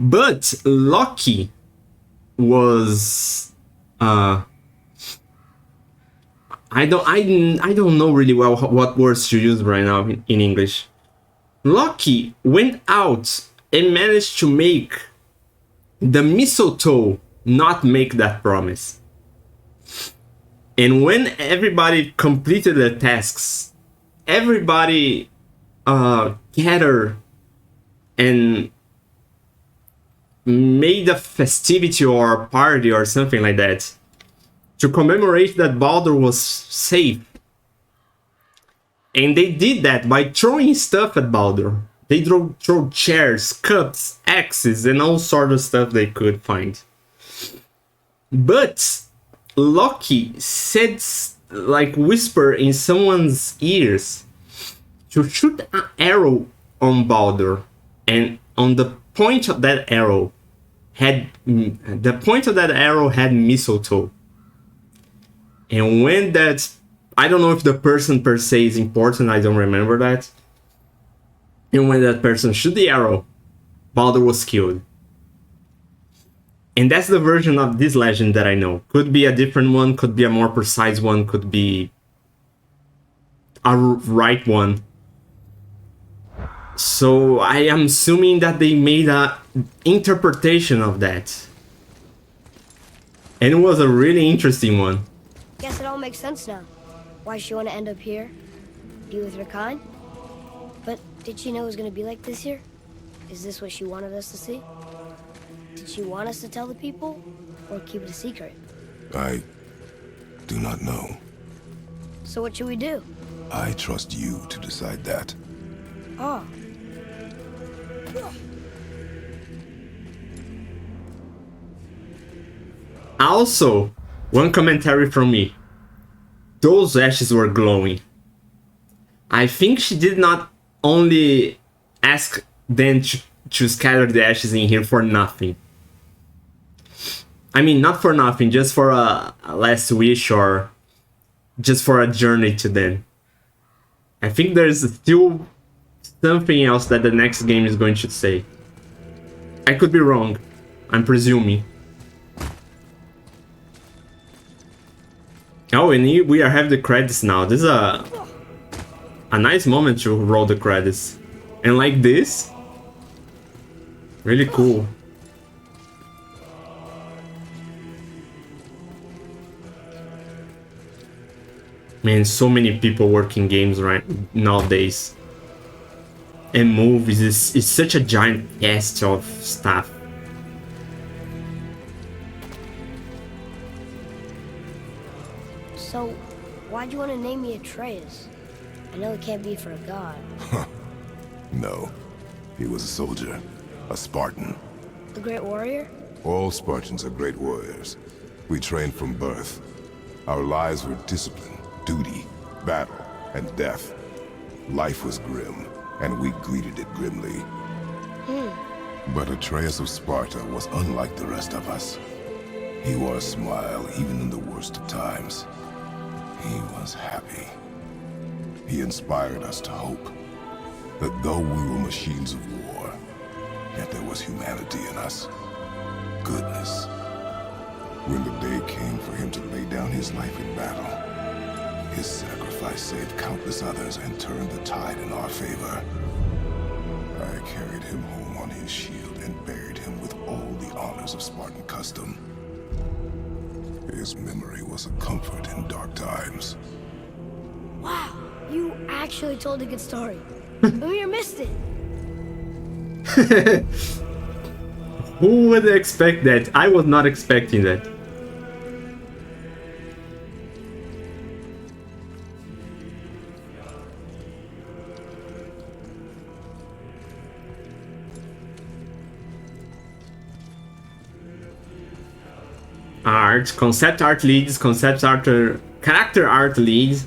But Loki was I don't know really well what words to use right now in English. Loki went out and managed to make the mistletoe not make that promise. And when everybody completed their tasks, everybody gathered and made a festivity or a party or something like that to commemorate that Baldur was safe. And they did that by throwing stuff at Baldur. They throw chairs, cups, axes, and all sort of stuff they could find. But Loki said, like whisper in someone's ears, to shoot an arrow on Baldur, and on the point of that arrow had mistletoe. And when that, I don't know if the person per se is important, I don't remember that. And when that person shot the arrow, Baldur was killed. And that's the version of this legend that I know. Could be a different one, could be a more precise one, could be a right one. So I am assuming that they made an interpretation of that. And it was a really interesting one. Guess it all makes sense now. Why she want to end up here? Be with her kind? But did she know it was going to be like this here? Is this what she wanted us to see? Did she want us to tell the people, or keep it a secret? I do not know. So what should we do? I trust you to decide that. Oh. Also, one commentary from me. Those ashes were glowing. I think she did not only ask them to scatter the ashes in here for nothing. I mean, not for nothing, just for a last wish or just for a journey to them. I think there's still something else that the next game is going to say. I could be wrong. I'm presuming. Oh, and we have the credits now. This is a nice moment to roll the credits. And like this, really cool. Man, so many people working games right nowadays. And movies is such a giant cast of stuff. So, why'd you want to name me Atreus? I know it can't be for a god. No. He was a soldier. A Spartan. A great warrior? All Spartans are great warriors. We trained from birth. Our lives were discipline, duty, battle, and death. Life was grim, and we greeted it grimly. But Atreus of Sparta was unlike the rest of us. He wore a smile even in the worst of times. He was happy. He inspired us to hope that though we were machines of war, yet there was humanity in us. Goodness. When the day came for him to lay down his life in battle, his sacrifice saved countless others and turned the tide in our favor. I carried him home on his shield and buried him with all the honors of Spartan custom. His memory was a comfort in dark times. Wow, you actually told a good story. Amir missed it. Who would expect that? I was not expecting that. Art, concept art leads, character art leads,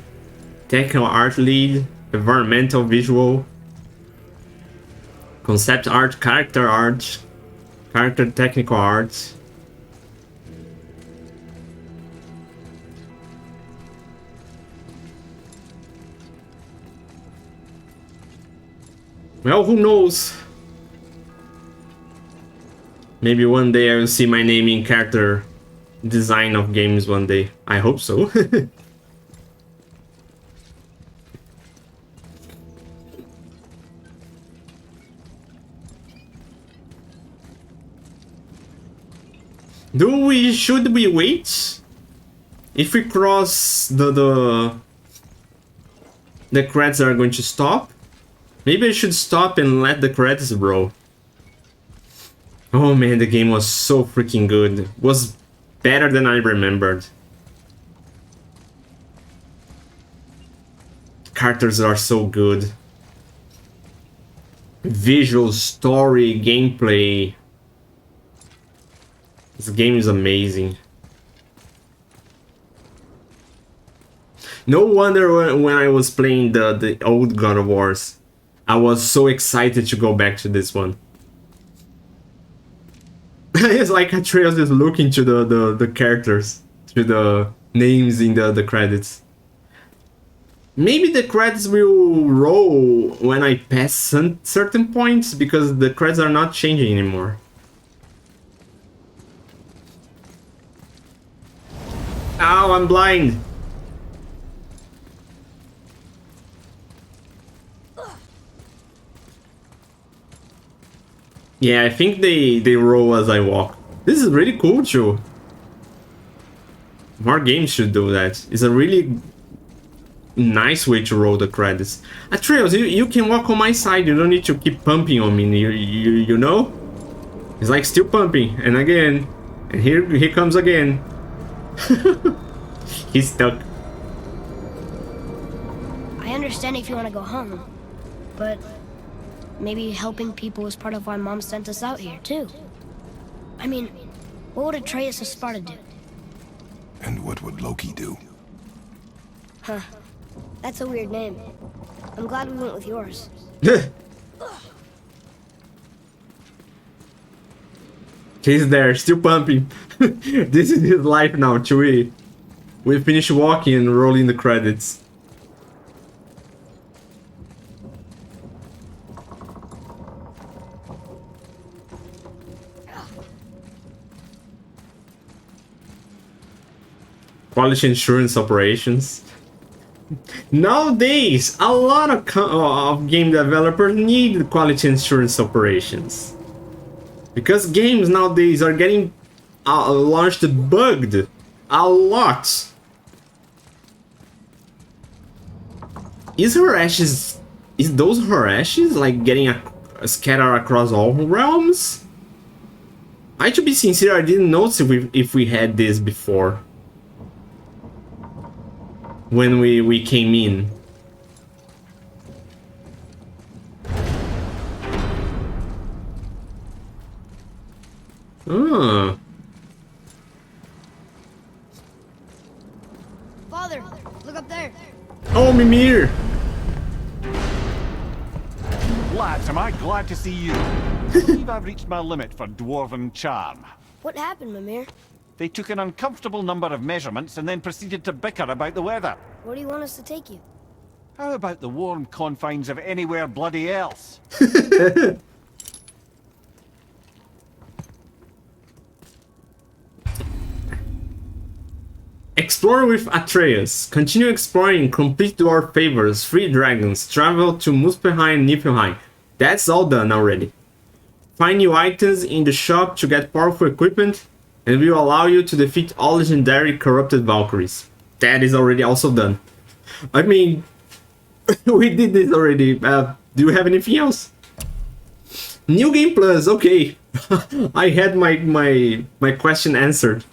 technical art lead, environmental visual, concept art, character technical art. Well, who knows? Maybe one day I will see my name in character design of games one day. I hope so. Should we wait? If we cross the credits are going to stop? Maybe I should stop and let the credits roll. Oh man, the game was so freaking good. It was better than I remembered. Characters are so good. Visual, story, gameplay. This game is amazing. No wonder when I was playing the old God of Wars, I was so excited to go back to this one. It's like Atreus is looking to the characters, to the names in the credits. Maybe the credits will roll when I pass certain points, because the credits are not changing anymore. Ow, I'm blind! Yeah, I think they roll as I walk. This is really cool too. More games should do that. It's a really nice way to roll the credits. Atreus, you can walk on my side. You don't need to keep pumping on me. You know? It's like still pumping, and again, and here he comes again. He's stuck. I understand if you want to go home, but maybe helping people is part of why Mom sent us out here too. I mean, what would Atreus of Sparta do? And what would Loki do? Huh. That's a weird name. I'm glad we went with yours. He's there, still pumping. This is his life now, Chewie. We finish walking and rolling the credits. Quality insurance operations. Nowadays, a lot of game developers need quality insurance operations. Because games nowadays are getting launched bugged a lot. Is those her ashes like getting scattered across all realms? To be sincere, I didn't notice if we had this before. When we came in. Father, look up there. Oh, Mimir! Lads, am I glad to see you. I believe I've reached my limit for dwarven charm. What happened, Mimir? They took an uncomfortable number of measurements and then proceeded to bicker about the weather. Where do you want us to take you? How about the warm confines of anywhere bloody else? Explore with Atreus. Continue exploring, complete dwarf favors, free dragons, travel to Muspelheim and Niflheim. That's all done already. Find new items in the shop to get powerful equipment, and will allow you to defeat all legendary corrupted Valkyries. That is already also done. I mean, we did this already. Do you have anything else? New Game Plus, okay. I had my question answered.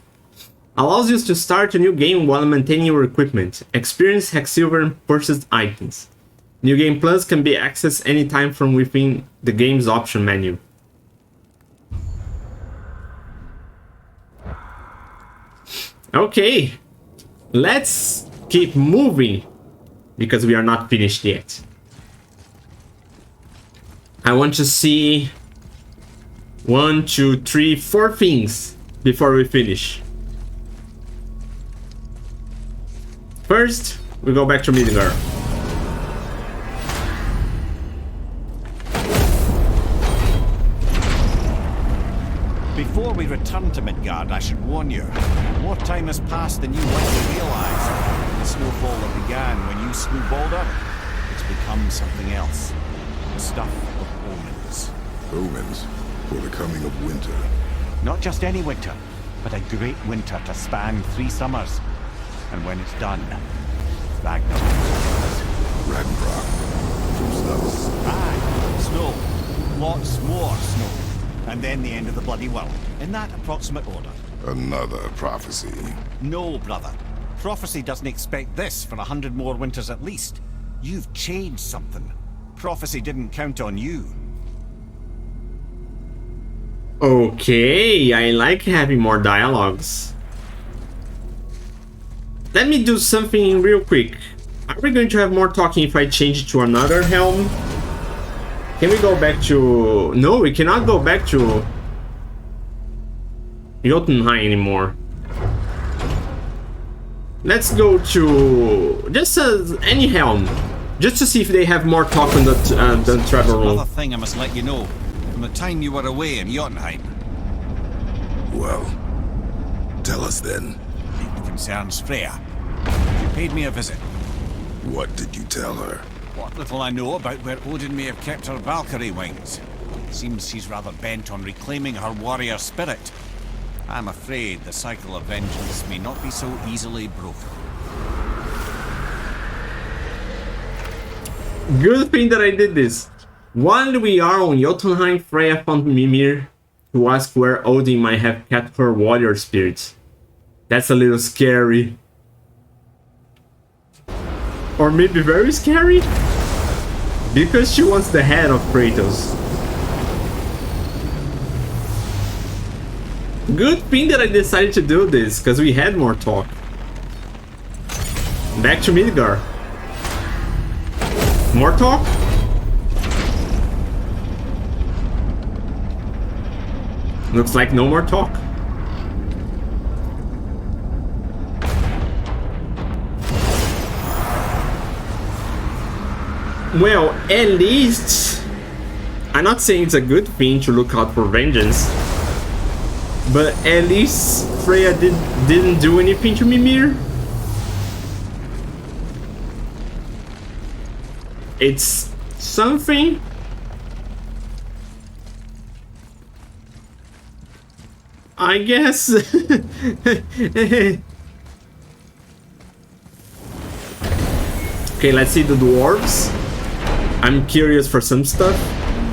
Allows you to start a new game while maintaining your equipment. Experience Hacksilver and purchased items. New Game Plus can be accessed anytime from within the game's option menu. Okay, let's keep moving because we are not finished yet. I want to see 1, 2, 3, 4 things before we finish. First, we go back to Midgard. Before we return to Midgard, I should warn you. More time has passed than you likely realize. The snowfall that began when you slew Baldur, it's become something else. The stuff of omens. Omens for the coming of winter. Not just any winter, but a great winter to span 3 summers. And when it's done, Ragnarok. Ragnarok. From snow. Aye, snow. Lots more snow. And then the end of the bloody world. In that approximate order. Another prophecy. No, brother. Prophecy doesn't expect this for 100 more winters at least. You've changed something. Prophecy didn't count on you. Okay, I like having more dialogues. Let me do something real quick. Are we going to have more talking if I change it to another helm? Can we go back to... No, we cannot go back to Jotunheim anymore. Let's go to just any helm, just to see if they have more talk on the travel room. Another thing I must let you know. From the time you were away in Jotunheim. Well, tell us then. It concerns Freya. She paid me a visit. What did you tell her? What little I know about where Odin may have kept her Valkyrie wings. It seems she's rather bent on reclaiming her warrior spirit. I'm afraid the cycle of vengeance may not be so easily broken. Good thing that I did this. While we are on Jotunheim, Freya found Mimir to ask where Odin might have kept her warrior spirits. That's a little scary. Or maybe very scary? Because she wants the head of Kratos. Good thing that I decided to do this, because we had more talk. Back to Midgar. More talk? Looks like no more talk. Well, at least... I'm not saying it's a good thing to look out for vengeance. But at least Freya didn't do anything to Mimir. It's something. I guess. Okay, let's see the dwarves. I'm curious for some stuff.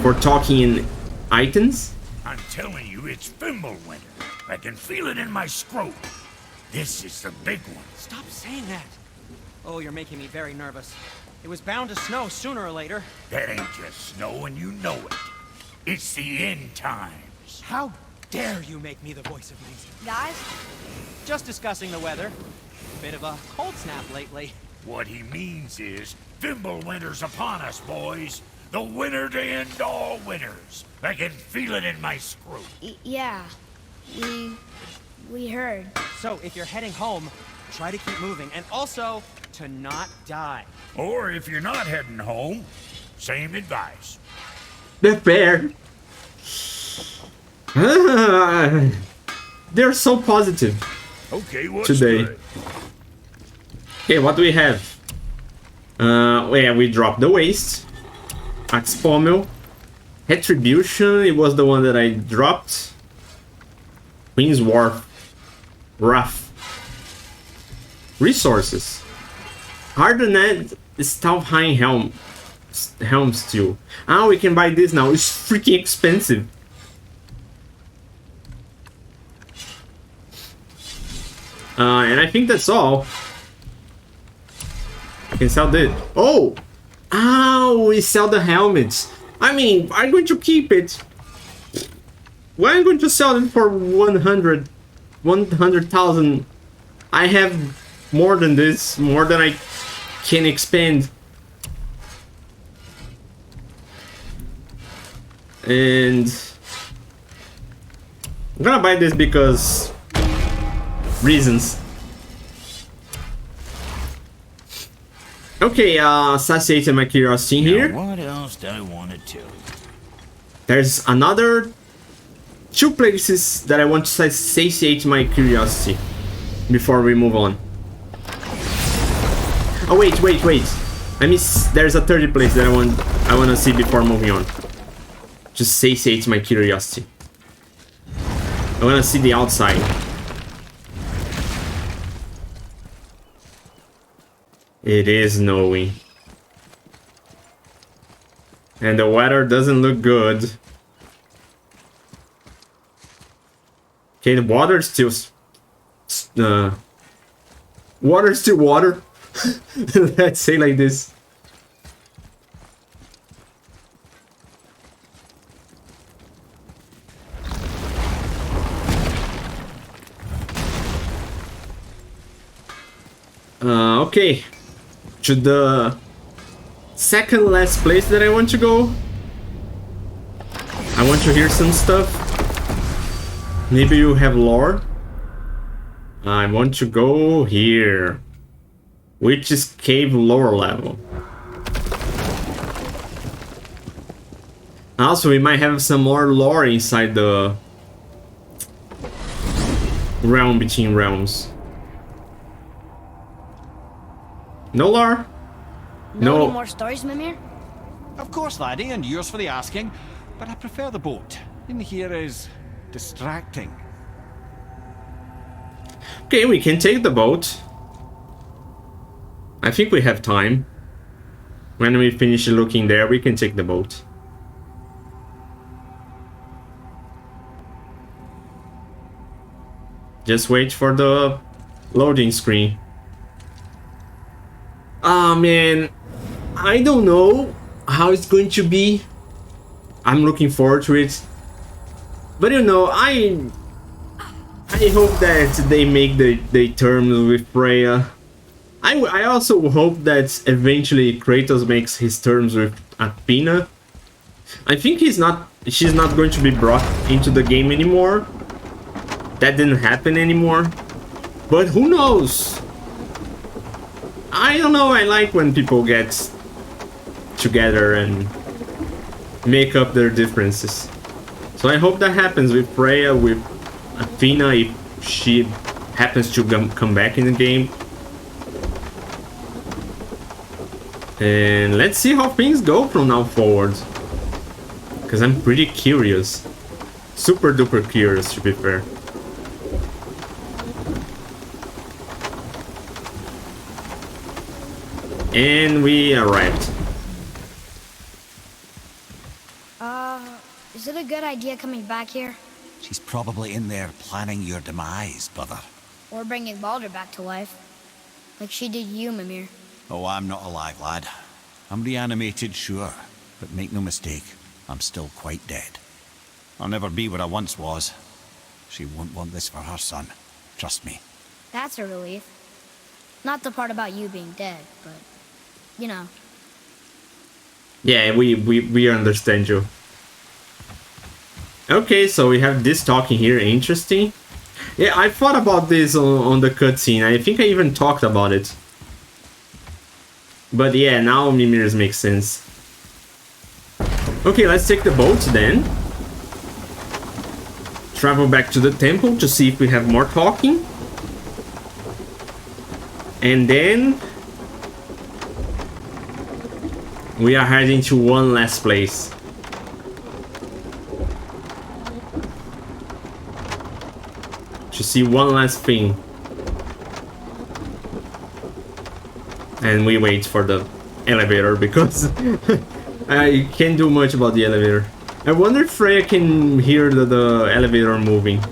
For talking in items. I'm telling you, it's Fimbulwinter. I can feel it in my scrotum. This is the big one. Stop saying that. Oh, you're making me very nervous. It was bound to snow sooner or later. That ain't just snow, and you know it. It's the end times. How dare you make me the voice of reason? Guys? Just discussing the weather. Bit of a cold snap lately. What he means is, Fimbulwinter's upon us, boys. The winter to end all winters. I can feel it in my scrotum. Yeah. We heard. So, if you're heading home, try to keep moving, and also to not die. Or if you're not heading home, same advice. They're fair. They're so positive. Okay, what's today? good? Okay, what do we have? We dropped the waste. Axe pommel. Retribution, it was the one that I dropped. Queen's Wharf. Rough. Resources. Hardened Stalfheim helm steel. Ah, we can buy this now. It's freaking expensive. And I think that's all. I can sell this. Oh! Oh, we sell the helmets. I mean, I'm going to keep it. Why am I going to sell it for 100,000? I have more than this, more than I can expend. And I'm gonna buy this because reasons. Okay, satiated my curiosity here. Now, what else do I want to tell you? There's another 2 places that I want to satiate my curiosity before we move on. Oh wait. I mean, there's a 3rd place that I want to see before moving on. Just satiate my curiosity. I want to see the outside. It is snowing. And the weather doesn't look good. Okay, the water's still... water's still water. Let's say like this. Okay. To the second last place that I want to go. I want to hear some stuff. Maybe you have lore. I want to go here. Which is cave lower level. Also, we might have some more lore inside the realm between realms. No lore? No. Any more stories, Mimir? Of course, laddie, and yours for the asking. But I prefer the boat. In here is distracting. Okay, we can take the boat. I think we have time. When we finish looking there, we can take the boat. Just wait for the loading screen. Ah, man, I don't know how it's going to be. I'm looking forward to it. But you know, I hope that they make the terms with Freya. I also hope that eventually Kratos makes his terms with Athena. I think she's not going to be brought into the game anymore. That didn't happen anymore. But who knows? I don't know, I like when people get together and make up their differences. So I hope that happens with Freya, with Athena, if she happens to come back in the game. And let's see how things go from now forward. Because I'm pretty curious. Super duper curious, to be fair. And we arrived. Is it a good idea coming back here? She's probably in there planning your demise, brother. Or bringing Baldur back to life? Like she did you, Mimir. Oh, I'm not alive, lad. I'm reanimated, sure. But make no mistake, I'm still quite dead. I'll never be what I once was. She won't want this for her son. Trust me. That's a relief. Not the part about you being dead, but, you know. Yeah, we understand you. Okay, so we have this talking here, interesting. Yeah, I thought about this on the cutscene. I think I even talked about it. But yeah, now Mimir's makes sense. Okay, let's take the boat then. Travel back to the temple to see if we have more talking. And then we are heading to one last place. To see one last thing. And we wait for the elevator because I can't do much about the elevator. I wonder if Freya can hear the elevator moving.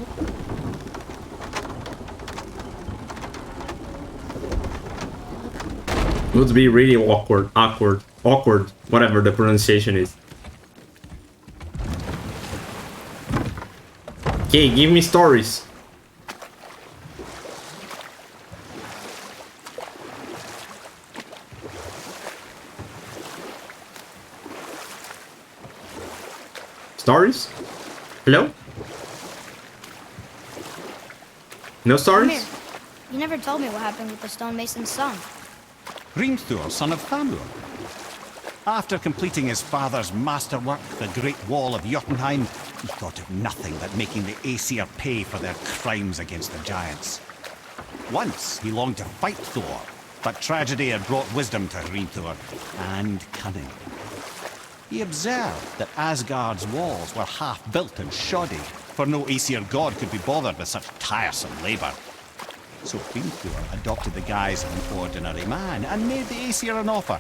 It would be really awkward, whatever the pronunciation is. Okay, give me stories. Stories? Hello? No stories? Mimir, you never told me what happened with the stonemason's son. Hrimthur, son of Thamur. After completing his father's masterwork, the Great Wall of Jotunheim, he thought of nothing but making the Aesir pay for their crimes against the giants. Once he longed to fight Thor, but tragedy had brought wisdom to Hrimthur, and cunning. He observed that Asgard's walls were half-built and shoddy, for no Aesir god could be bothered with such tiresome labour. So Hrimthur adopted the guise of an ordinary man and made the Aesir an offer.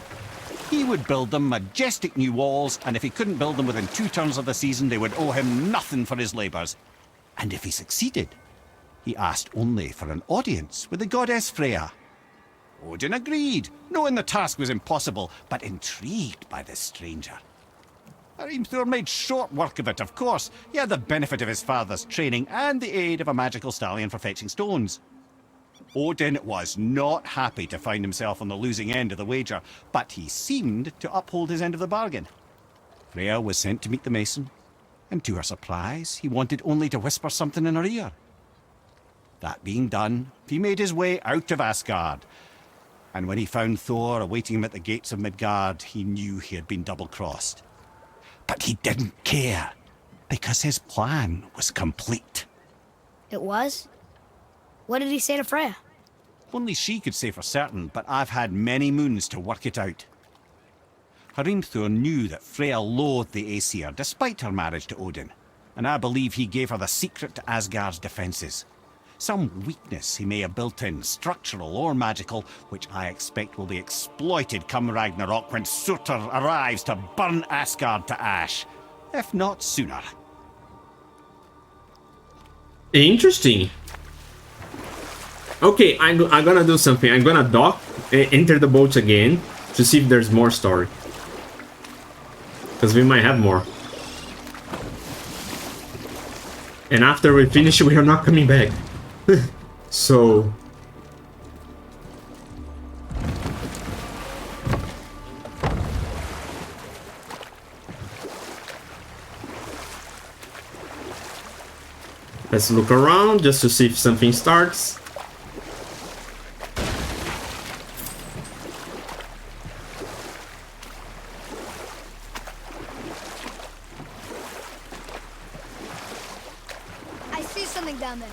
He would build them majestic new walls, and if he couldn't build them within 2 turns of the season, they would owe him nothing for his labours. And if he succeeded, he asked only for an audience with the goddess Freya. Odin agreed, knowing the task was impossible, but intrigued by the stranger. Hrimthur made short work of it, of course. He had the benefit of his father's training and the aid of a magical stallion for fetching stones. Odin was not happy to find himself on the losing end of the wager, but he seemed to uphold his end of the bargain. Freya was sent to meet the mason, and to her surprise, he wanted only to whisper something in her ear. That being done, he made his way out of Asgard, and when he found Thor awaiting him at the gates of Midgard, he knew he had been double-crossed. But he didn't care, because his plan was complete. It was? What did he say to Freya? Only she could say for certain, but I've had many moons to work it out. Hrimthur knew that Freya loathed the Aesir, despite her marriage to Odin, and I believe he gave her the secret to Asgard's defences. Some weakness he may have built in, structural or magical, which I expect will be exploited come Ragnarok when Surtur arrives to burn Asgard to ash. If not sooner. Interesting. Okay, I'm gonna do something. I'm gonna dock, enter the boat again to see if there's more story. Because we might have more. And after we finish, we are not coming back. So... let's look around just to see if something starts. I see something down there.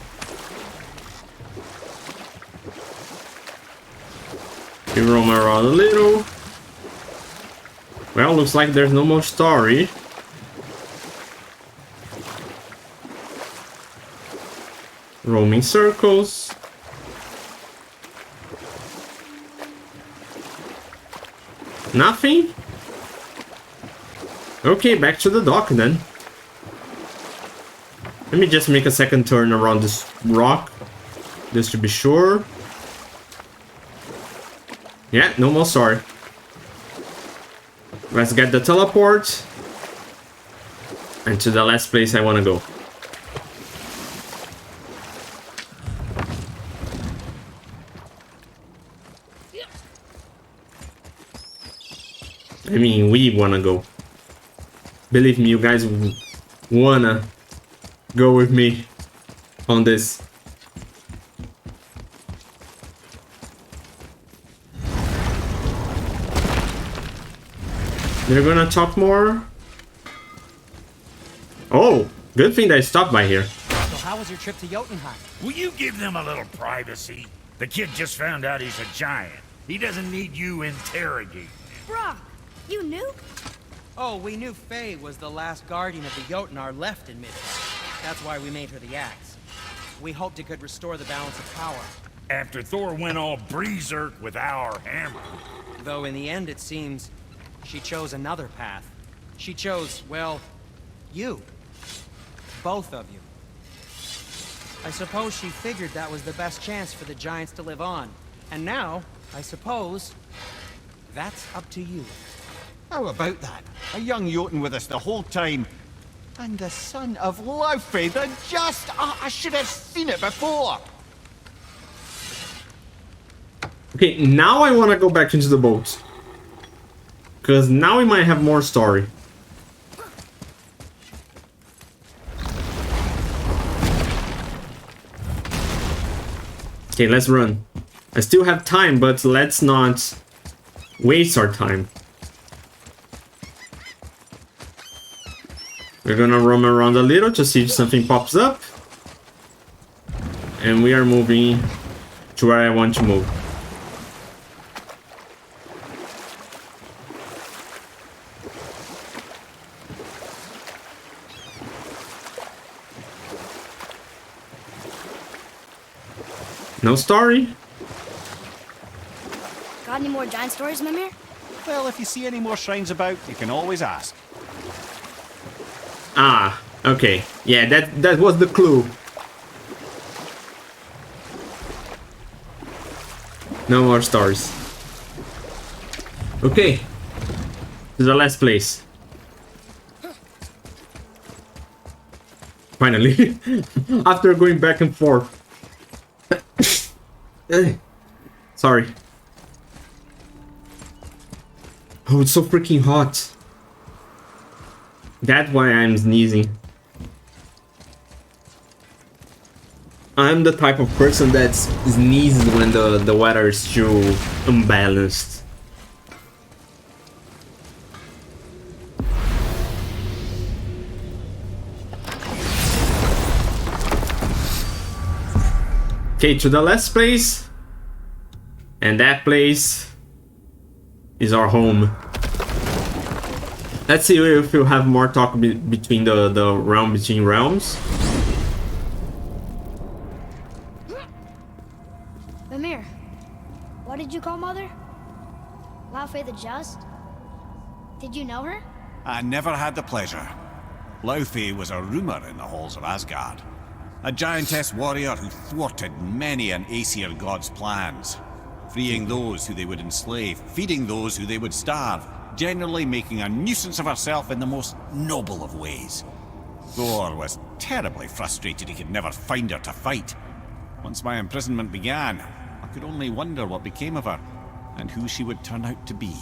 We roam around a little. Well, looks like there's no more story. Roaming circles. Nothing? Okay, back to the dock then. Let me just make a second turn around this rock, just to be sure. Yeah, no more story. Let's get the teleport. And to the last place I want to go. I mean, we wanna go. Believe me, you guys wanna go with me on this. They're gonna talk more. Oh, good thing they stopped by here. So how was your trip to Jotunheim? Will you give them a little privacy? The kid just found out he's a giant. He doesn't need you interrogating. Brock, you knew? Oh, we knew Faye was the last guardian of the Jotnar left in Midgard. That's why we made her the axe. We hoped it could restore the balance of power. After Thor went all berserk with our hammer. Though in the end it seems she chose another path. She chose, well, you. Both of you. I suppose she figured that was the best chance for the giants to live on. And now, I suppose, that's up to you. How about that? A young Jotun with us the whole time. And the son of Laufey, the just... I should have seen it before. Okay, now I want to go back into the boat. Because now we might have more story. Okay, let's run. I still have time, but let's not waste our time. We're gonna roam around a little to see if something pops up. And we are moving to where I want to move. No story? Got any more giant stories, Mimir? Well, if you see any more shrines about, you can always ask. Ah, okay. Yeah, that was the clue. No more stars. Okay. To the last place. Finally. After going back and forth. Sorry. Oh, it's so freaking hot. That's why I'm sneezing. I'm the type of person that sneezes when the weather is too unbalanced. Okay, to the last place. And that place is our home. Let's see if we'll have more talk between the realm between realms. did you call Mother? Laufey the Just? Did you know her? I never had the pleasure. Laufey was a rumour in the halls of Asgard. A giantess warrior who thwarted many an Aesir god's plans. Freeing those who they would enslave, feeding those who they would starve, generally making a nuisance of herself in the most noble of ways. Thor was terribly frustrated he could never find her to fight. Once my imprisonment began, I could only wonder what became of her, and who she would turn out to be.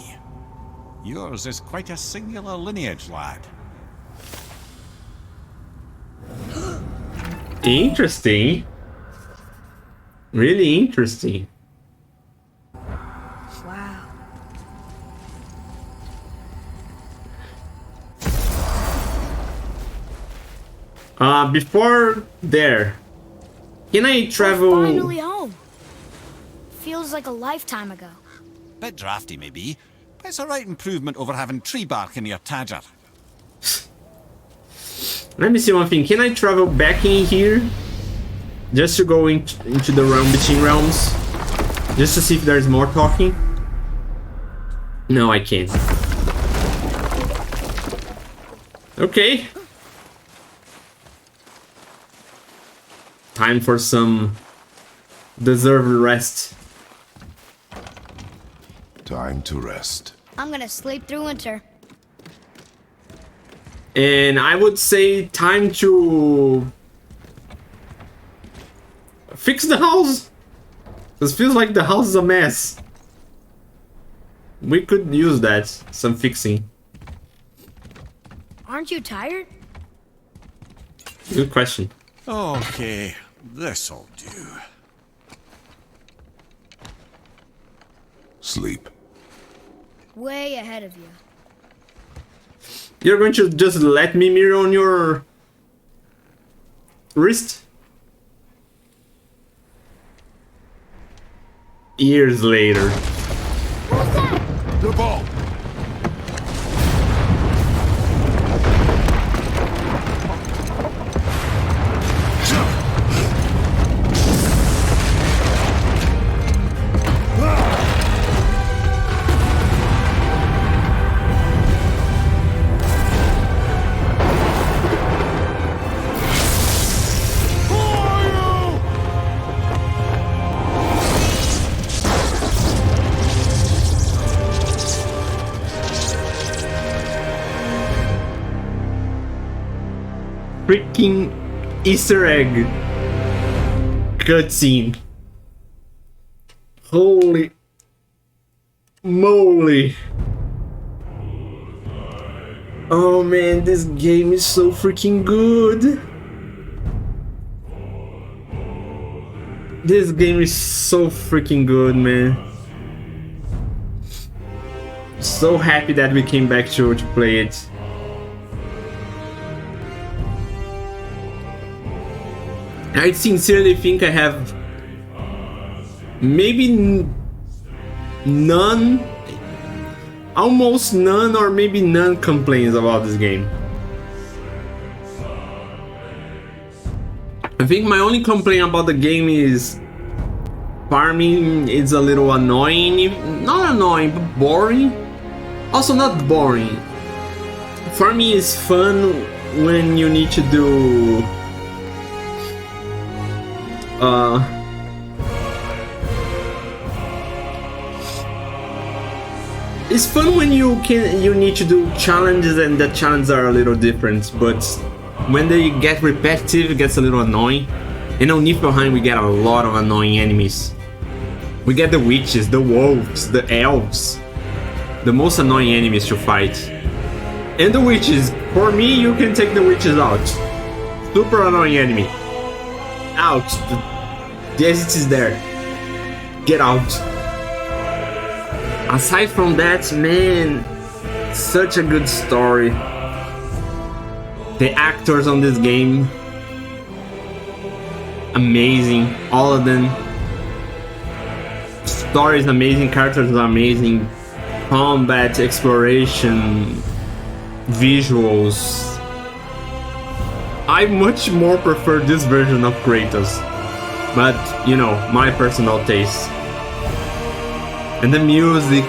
Yours is quite a singular lineage, lad. Interesting. Really interesting. Wow. Before there, can I travel? We're finally home. Feels like a lifetime ago. Bit drafty, maybe, but it's a right improvement over having tree bark in your tadger. Let me see one thing. Can I travel back in here? Just to go into the realm between realms? Just to see if there's more talking? No, I can't. Okay. Time for some deserved rest. Time to rest. I'm gonna sleep through winter. And I would say time to fix the house. This feels like the house is a mess. We could use that, some fixing. Aren't you tired? Good question. Okay, this'll do. Sleep. Way ahead of you. You're going to just let me mirror on your wrist? Years later. What's that? The ball. Freaking Easter egg cutscene. Holy moly. Oh man, this game is so freaking good. This game is so freaking good, man. So happy that we came back to play it. I sincerely think I have maybe none, almost none, or maybe none complaints about this game. I think my only complaint about the game is farming is a little annoying. Not annoying, but boring. Also not boring. Farming is fun when you need to do it's fun when you need to do challenges and the challenges are a little different, but when they get repetitive, it gets a little annoying. And on Niflheim we get a lot of annoying enemies. We get the witches, the wolves, the elves, the most annoying enemies to fight. And the witches, for me, you can take the witches out. Super annoying enemy. Out. The exit is there. Get out. Aside from that, man, such a good story. The actors on this game, amazing, all of them. Story is amazing, characters are amazing, combat, exploration, visuals. I much more prefer this version of Kratos, but you know, my personal taste. And the music.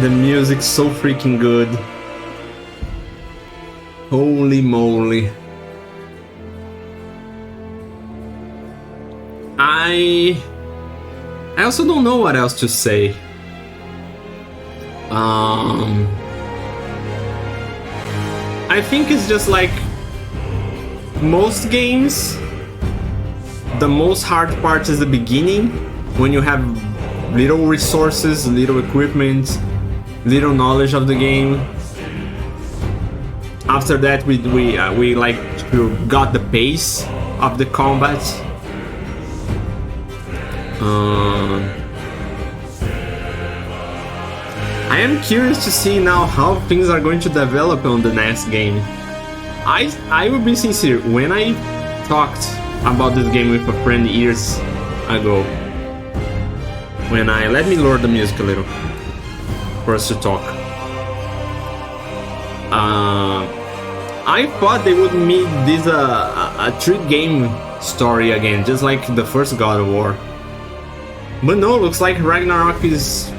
The music's so freaking good. Holy moly. I also don't know what else to say. I think it's just like most games, the most hard part is the beginning, when you have little resources, little equipment, little knowledge of the game. After that, we like got the pace of the combat. I am curious to see now how things are going to develop on the next game. I will be sincere, when I talked about this game with a friend years ago, let me lower the music a little for us to talk. I thought they would make this a 3-game story again, just like the first God of War. But no, looks like Ragnarok is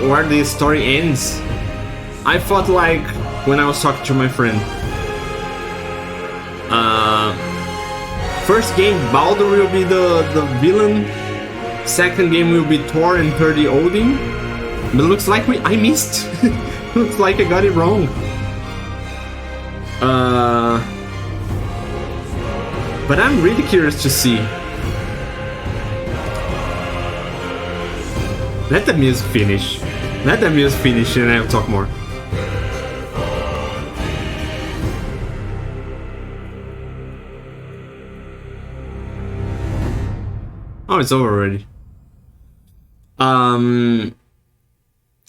where the story ends. I thought, like, when I was talking to my friend, first game Baldur will be the villain, second game will be Thor, and third Odin. But looks like I missed. Looks like I got it wrong. But I'm really curious to see. Let the music finish. Let the music finish and I'll talk more. Oh, it's over already. I'm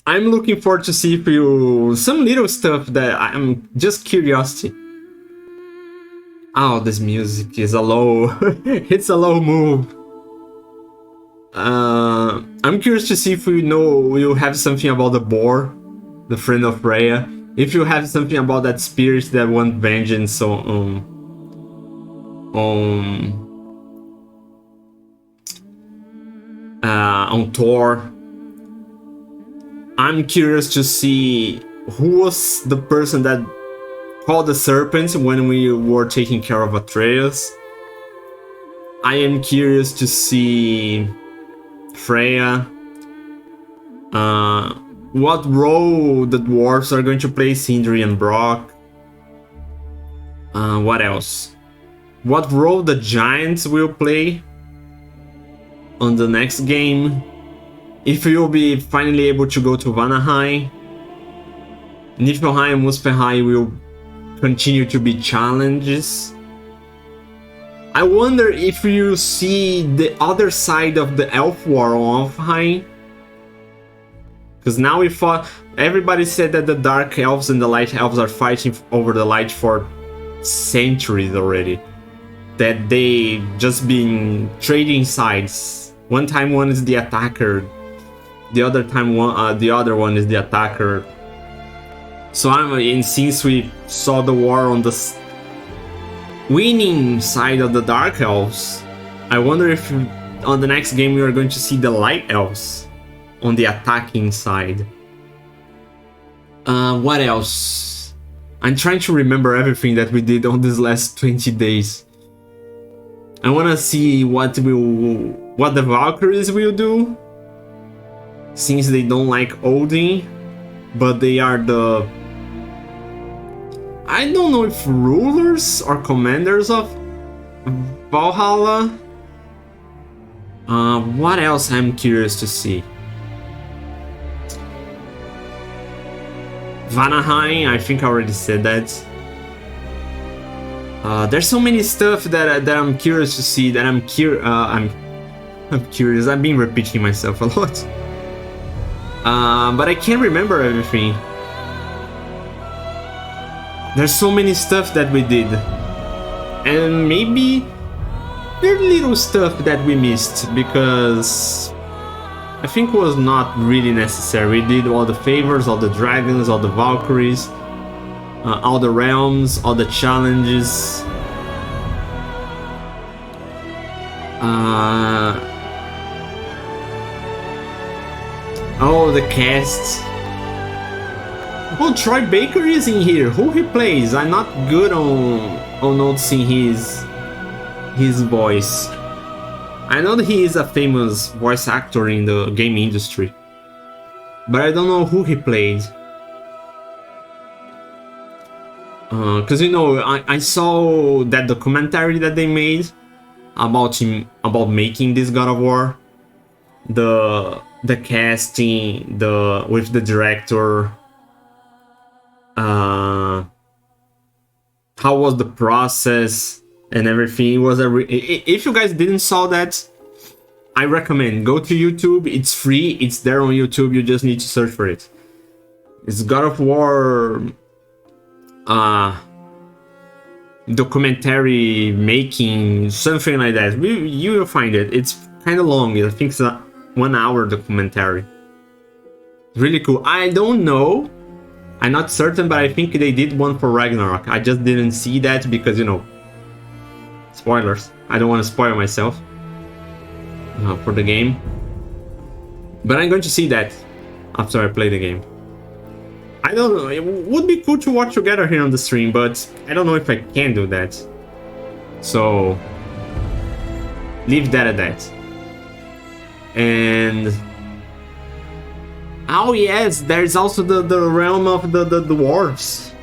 looking forward to see if you some little stuff that I'm just curiosity. Oh, this music is a low. It's a low move. I'm curious to see if you have something about the boar, the friend of Freya. If you have something about that spirit that want vengeance on Thor. I'm curious to see who was the person that called the serpent when we were taking care of Atreus. I am curious to see Freya. What role the dwarves are going to play, Sindri and Brock. What else? What role the giants will play on the next game. If you'll be finally able to go to Vanaheim. Niflheim and Muspelheim will continue to be challenges. I wonder if you see the other side of the elf war on Alfheim. Because now we fought. Everybody said that the dark elves and the light elves are fighting over the light for centuries already. That they just been trading sides. One time one is the attacker, the other time the other one is the attacker. So since we saw the war on the winning side of the dark elves, I wonder if on the next game we are going to see the light elves on the attacking side. What else? I'm trying to remember everything that we did on these last 20 days. I want to see what the Valkyries will do, since they don't like Odin, but they are the, I don't know if rulers or commanders of Valhalla. What else I'm curious to see? Vanaheim, I think I already said that. There's so many stuff that I'm curious to see. That I'm curious. I've been repeating myself a lot, but I can't remember everything. There's so many stuff that we did, and maybe there's little stuff that we missed because I think it was not really necessary. We did all the favors, all the dragons, all the Valkyries, all the realms, all the challenges. Oh, the cast. Oh, Troy Baker is in here. Who he plays? I'm not good on noticing his voice. I know that he is a famous voice actor in the game industry, but I don't know who he played. Cause you know, I saw that documentary that they made about him, about making this God of War, the casting, with the director, how was the process and everything. It was if you guys didn't saw that, I recommend go to YouTube. It's free. It's there on YouTube. You just need to search for it. It's God of War documentary making, something like that. You will find it. It's kind of long. I think it's a 1 hour documentary. Really cool. I don't know. I'm not certain, but I think they did one for Ragnarok. I just didn't see that because, you know, spoilers. I don't want to spoil myself for the game. But I'm going to see that after I play the game. I don't know. It would be cool to watch together here on the stream, but I don't know if I can do that. So leave that at that. And oh yes, there's also the realm of the dwarves.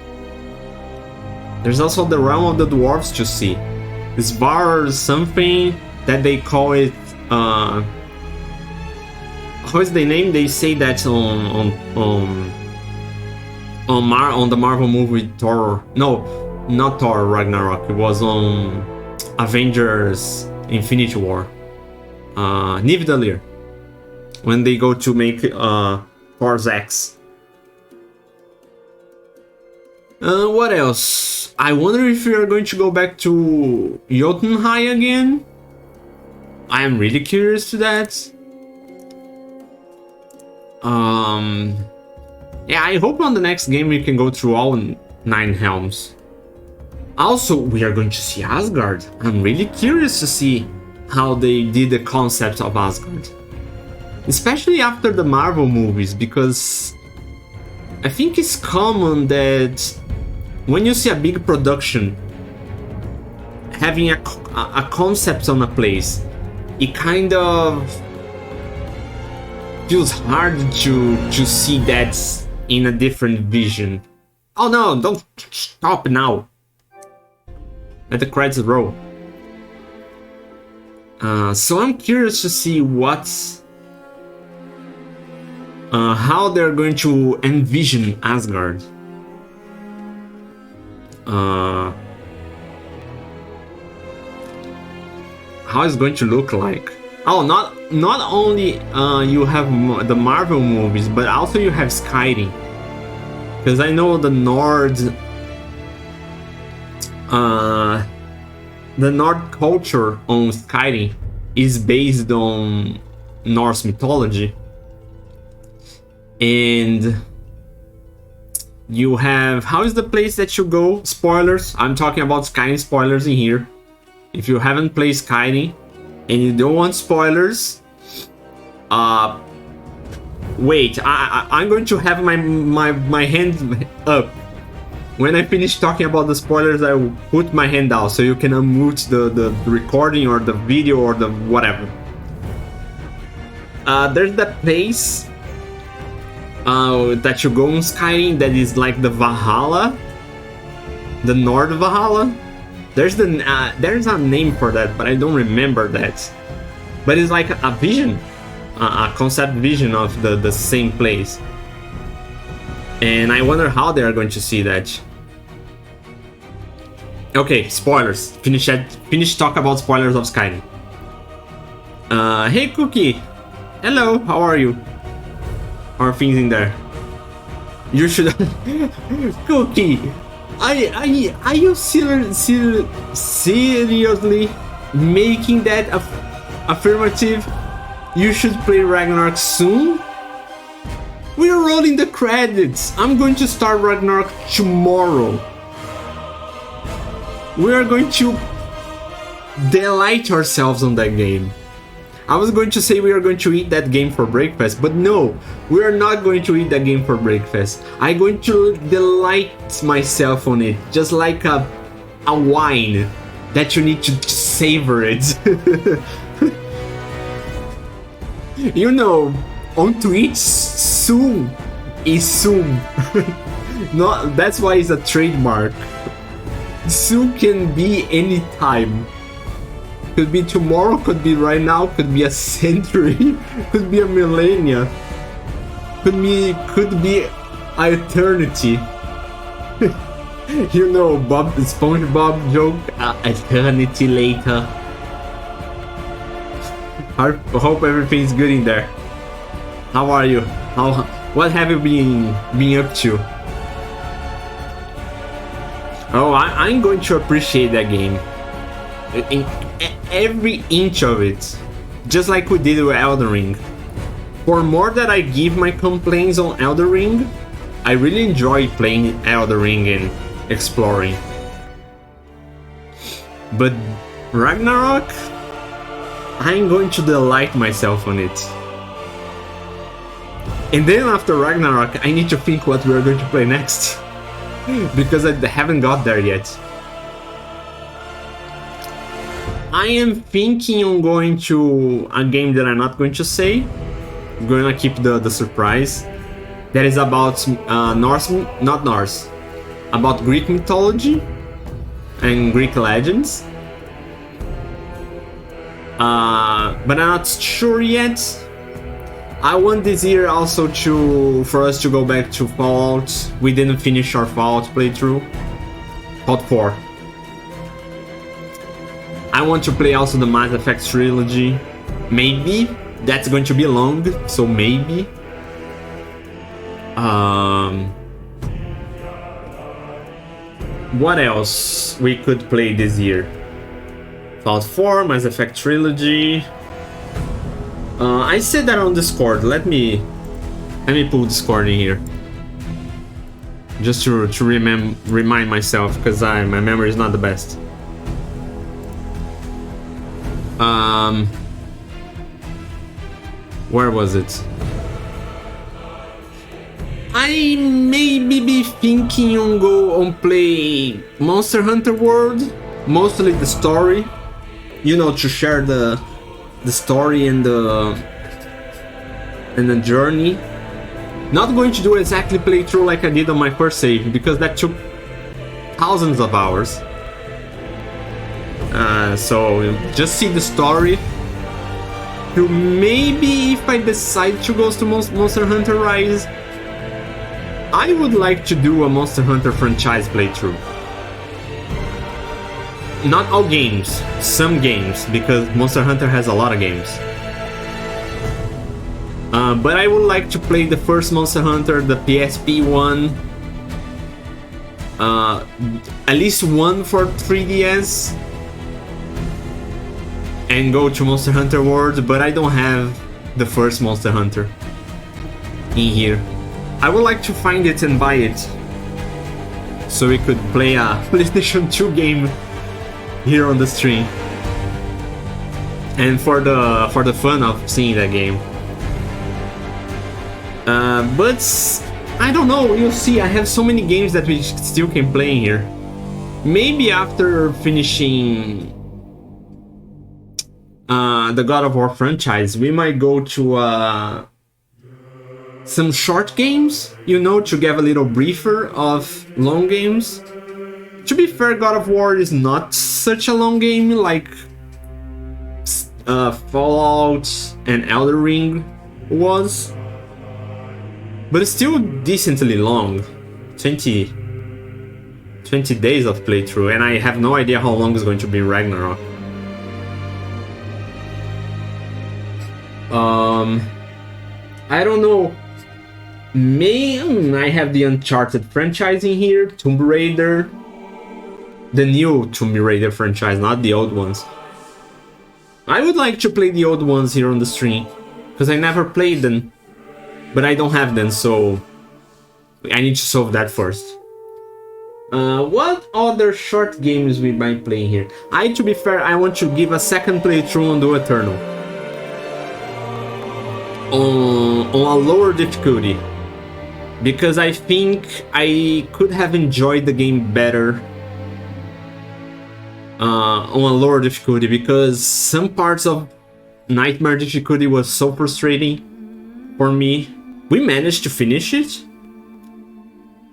There's also the realm of the dwarves to see. This bar something that they call it. How is the name? They say that on the Marvel movie Thor. No, not Thor Ragnarok. It was on Avengers Infinity War. Nidavellir, when they go to make Thor's axe. What else? I wonder if we are going to go back to Jotunheim again. I am really curious to that. Yeah, I hope on the next game we can go through all 9 helms. Also, we are going to see Asgard. I'm really curious to see how they did the concept of Asgard. Especially after the Marvel movies, because I think it's common that when you see a big production having a concept on a place, it kind of feels hard to see that in a different vision. Oh no, don't stop now. Let the credits roll. So I'm curious to see how they're going to envision Asgard. How it's going to look like. Oh, not only you have the Marvel movies, but also you have Skyrim. Because I know the Nord culture on Skyrim is based on Norse mythology. And you have, how is the place that you go? Spoilers, I'm talking about Skyrim spoilers in here. If you haven't played Skyrim and you don't want spoilers, wait, I'm going to have my hand up. When I finish talking about the spoilers, I will put my hand down so you can unmute the recording or the video or the whatever. There's that place that you go in Skyrim that is like the Valhalla, the Nord Valhalla. There's a name for that, but I don't remember that. But it's like a vision, a concept vision of the same place. And I wonder how they are going to see that. Okay, spoilers. Finish talk about spoilers of Skyrim. Hey Cookie, hello. How are you? How are things in there? You should. Cookie, are you seriously making that affirmative? You should play Ragnarok soon. We're rolling the credits. I'm going to start Ragnarok tomorrow. We are going to delight ourselves on that game. I was going to say we are going to eat that game for breakfast, but no, we are not going to eat that game for breakfast. I'm going to delight myself on it, just like a wine that you need to savor it. You know, on Twitch, soon is soon. No, that's why it's a trademark. Soon can be any time. Could be tomorrow, could be right now, could be a century, could be a millennia, could be eternity. You know, Bob the SpongeBob joke, eternity later. I hope everything's good in there. How are you? What have you been up to? Oh, I'm going to appreciate that game. In every inch of it, just like we did with Elden Ring. For more that I give my complaints on Elden Ring, I really enjoy playing Elden Ring and exploring. But Ragnarok, I'm going to delight myself on it. And then after Ragnarok, I need to think what we're going to play next. Because I haven't got there yet. I am thinking on going to a game that I'm not going to say. I'm gonna keep the surprise. That is about about Greek mythology and Greek legends. But I'm not sure yet. I want this year also for us to go back to Fallout. We didn't finish our Fallout playthrough. Fallout 4. I want to play also the Mass Effect trilogy. Maybe. That's going to be long, so maybe. What else we could play this year? Fallout 4, Mass Effect trilogy. I said that on Discord. Let me pull Discord in here. Just to remind myself, because my memory is not the best. Where was it? I maybe be thinking on play Monster Hunter World, mostly the story. You know, to share the story and the journey. Not going to do exactly playthrough like I did on my first save, because that took thousands of hours. So just see the story. Maybe if I decide to go to Monster Hunter Rise, I would like to do a Monster Hunter franchise playthrough. Not all games, some games, because Monster Hunter has a lot of games. But I would like to play the first Monster Hunter, the PSP one. At least one for 3DS. And go to Monster Hunter World, but I don't have the first Monster Hunter in here. I would like to find it and buy it, so we could play a PlayStation 2 game here on the stream. And for the fun of seeing that game. But I don't know, you'll see, I have so many games that we still can play in here. Maybe after finishing the God of War franchise, we might go to some short games, you know, to give a little briefer of long games. To be fair, God of War is not such a long game like Fallout and Elden Ring was, but it's still decently long. 20 days of playthrough, and I have no idea how long it's going to be in Ragnarok. I don't know. I have the Uncharted franchise in here, Tomb Raider. The new Tomb Raider franchise, not the old ones. I would like to play the old ones here on the stream, because I never played them. But I don't have them, so I need to solve that first. What other short games we might play here? To be fair, I want to give a second playthrough on Doom Eternal. On a lower difficulty. Because I think I could have enjoyed the game better on a lower difficulty, because some parts of Nightmare difficulty was so frustrating for me. We managed to finish it,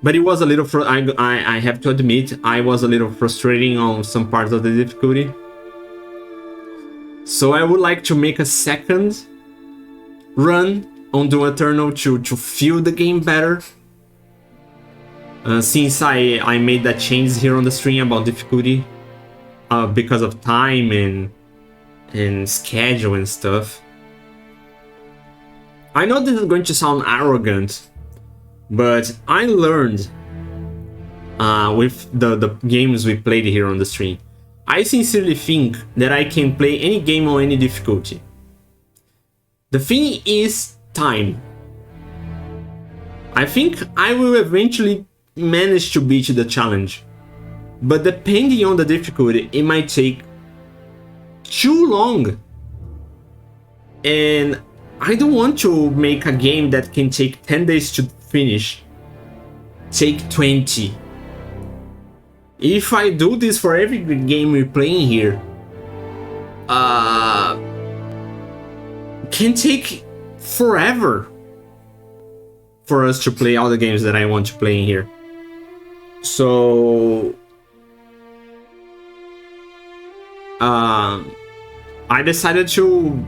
but it was a little, I have to admit, I was a little frustrating on some parts of the difficulty. So I would like to make a second run on Doom Eternal to feel the game better. Since I made that change here on the stream about difficulty, because of time and schedule and stuff. I know this is going to sound arrogant, but I learned with the games we played here on the stream. I sincerely think that I can play any game on any difficulty. The thing is time. I think I will eventually manage to beat the challenge, but depending on the difficulty, it might take too long. And I don't want to make a game that can take 10 days to finish take 20. If I do this for every game we're playing here, can take forever for us to play all the games that I want to play in here. So I decided to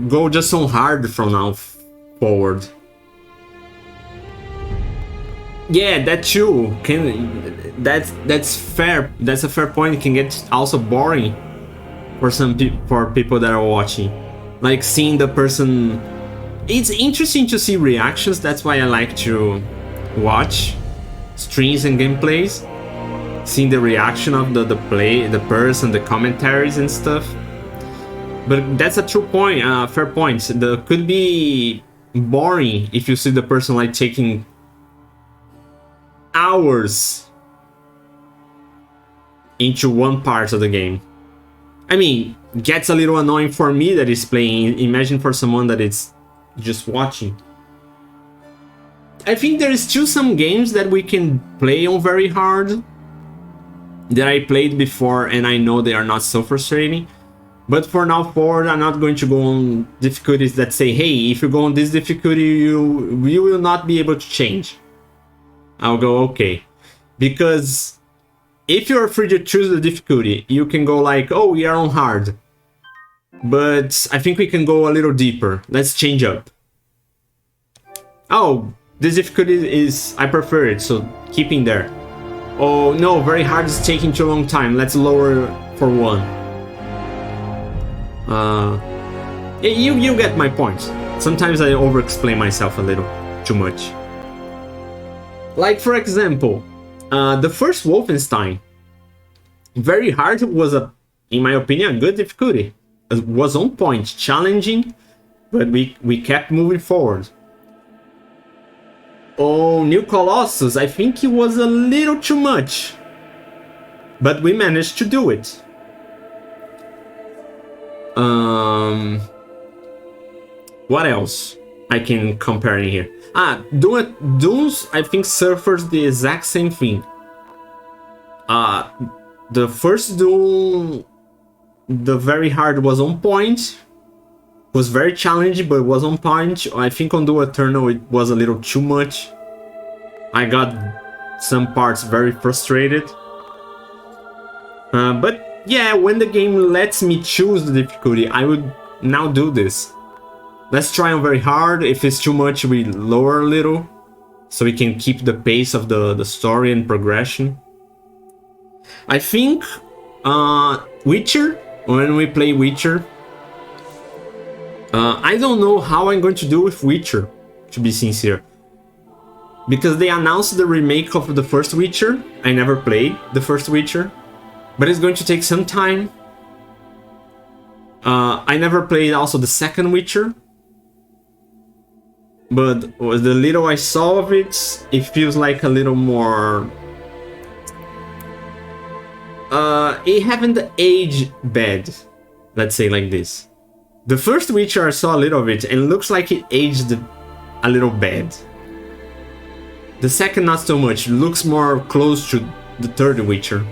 go just on hard from now forward. Yeah, that too can. That's fair. That's a fair point. It can get also boring for for people that are watching, like seeing the person. It's interesting to see reactions. That's why I like to watch streams and gameplays, seeing the reaction of the person, the commentaries and stuff. But that's a true point, fair point. That could be boring if you see the person like taking hours into one part of the game. I mean, it gets a little annoying for me that is playing. Imagine for someone that is just watching. I think there is still some games that we can play on very hard that I played before, and I know they are not so frustrating. But for now forward, I'm not going to go on difficulties that say, hey, if you go on this difficulty, you will not be able to change. I'll go, okay. Because if you're free to choose the difficulty, you can go like, oh, we are on hard. But I think we can go a little deeper. Let's change up. Oh, this difficulty is, I prefer it, so keeping there. Oh no, very hard is taking too long time. Let's lower for one. You get my point. Sometimes I over-explain myself a little too much. Like for example, the first Wolfenstein, very hard was in my opinion, a good difficulty. It was on point, challenging, but we kept moving forward. Oh, New Colossus, I think it was a little too much, but we managed to do it. What else I can compare in here? Doom's I think suffers the exact same thing. The first Doom, the very hard was on point, was very challenging, but it was on point. I think on Doom Eternal it was a little too much. I got some parts very frustrated. But yeah, when the game lets me choose the difficulty, I would now do this. Let's try on very hard. If it's too much, we lower a little, so we can keep the pace of the story and progression. I think Witcher, when we play Witcher, I don't know how I'm going to do with Witcher, to be sincere. Because they announced the remake of the first Witcher. I never played the first Witcher, but it's going to take some time. I never played also the second Witcher, but the little I saw of it, it feels like a little more it haven't aged bad. Let's say like this. The first Witcher I saw a little bit and looks like it aged a little bad. The second not so much, looks more close to the third Witcher.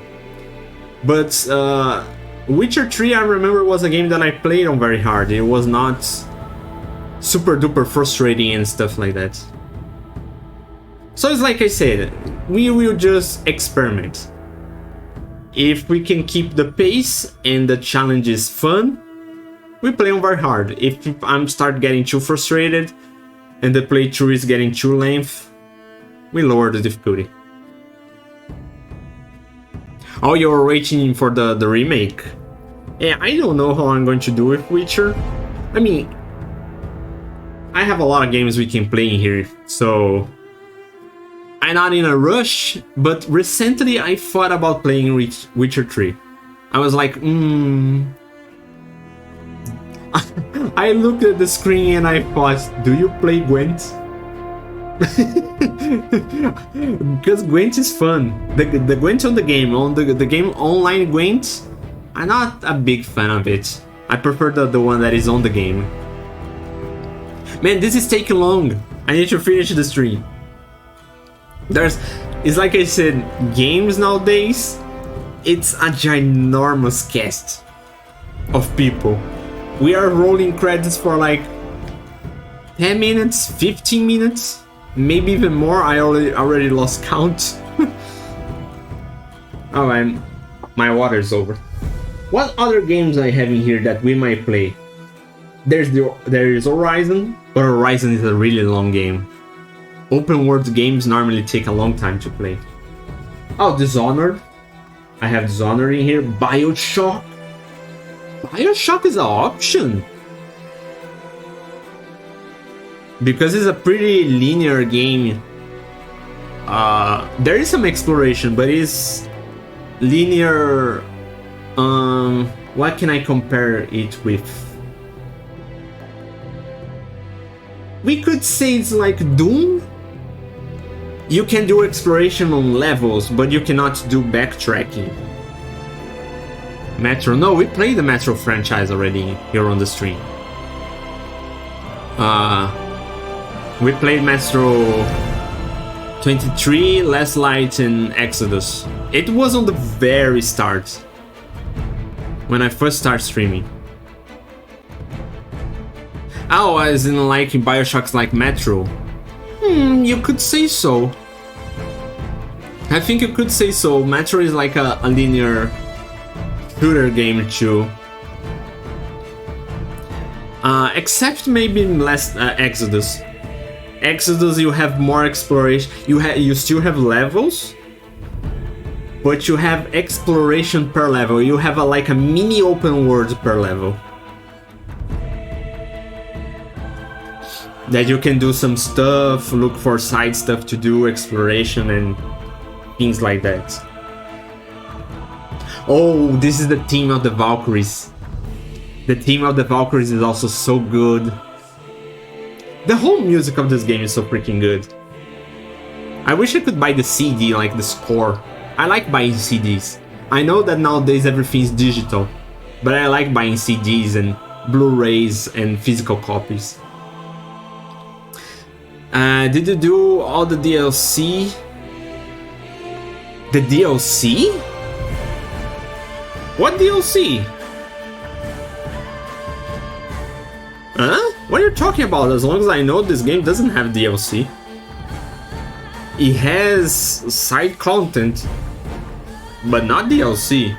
But Witcher 3 I remember was a game that I played on very hard. It was not super duper frustrating and stuff like that. So it's like I said, we will just experiment. If we can keep the pace and the challenge is fun, we play on very hard. If I'm start getting too frustrated and the playthrough is getting too length, we lower the difficulty. Oh, you're waiting for the remake? Yeah, I don't know how I'm going to do with Witcher. I mean, I have a lot of games we can play in here, so I'm not in a rush, but recently I thought about playing Witcher 3. I was like, I looked at the screen and I thought, do you play Gwent? Because Gwent is fun. The Gwent on the game, the game online Gwent, I'm not a big fan of it. I prefer the one that is on the game. Man, this is taking long. I need to finish the stream. It's like I said, games nowadays, it's a ginormous cast of people. We are rolling credits for like 10 minutes, 15 minutes, maybe even more. I already lost count. Oh man, my water's over. What other games I have in here that we might play? There is Horizon, but Horizon is a really long game. Open world games normally take a long time to play. Oh, Dishonored. I have Dishonored in here. BioShock. BioShock is an option. Because it's a pretty linear game. There is some exploration, but it's linear. What can I compare it with? We could say it's like Doom. You can do exploration on levels, but you cannot do backtracking. Metro, no, we played the Metro franchise already here on the stream. We played Metro 23, Last Light, and Exodus. It was on the very start, when I first started streaming. Oh, as in like BioShock's like Metro. You could say so. I think you could say so. Metro is like a linear shooter game too. Except maybe less Exodus. Exodus, you have more exploration. You still have levels, but you have exploration per level. You have like a mini open world per level. That you can do some stuff, look for side stuff to do, exploration and things like that. Oh, this is the theme of the Valkyries. The theme of the Valkyries is also so good. The whole music of this game is so freaking good. I wish I could buy the CD, like the score. I like buying CDs. I know that nowadays everything's digital, but I like buying CDs and Blu-rays and physical copies. Did you do all the DLC? The DLC? What DLC? Huh? What are you talking about? As long as I know, this game doesn't have DLC. It has side content, but not DLC.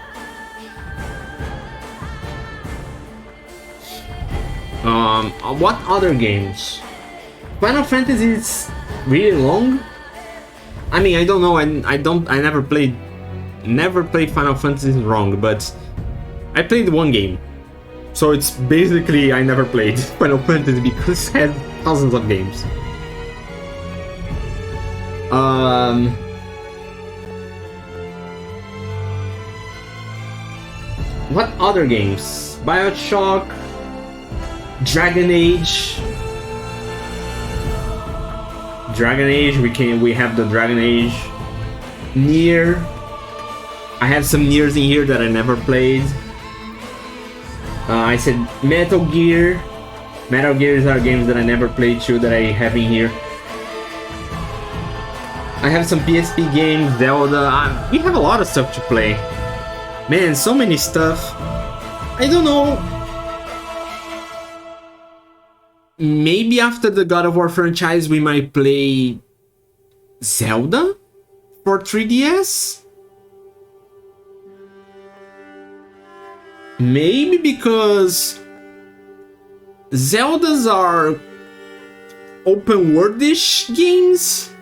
What other games? Final Fantasy is really long. I mean, I don't know. I never played Final Fantasy wrong, but I played one game, so it's basically I never played Final Fantasy because it had thousands of games. What other games? BioShock, Dragon Age. We have the Dragon Age. Nier. I have some years in here that I never played. I said Metal Gear. Metal Gears are games that I never played too, that I have in here. I have some PSP games, Zelda. We have a lot of stuff to play. Man, so many stuff. I don't know. Maybe after the God of War franchise, we might play Zelda for 3DS? Maybe because Zeldas are open world-ish games,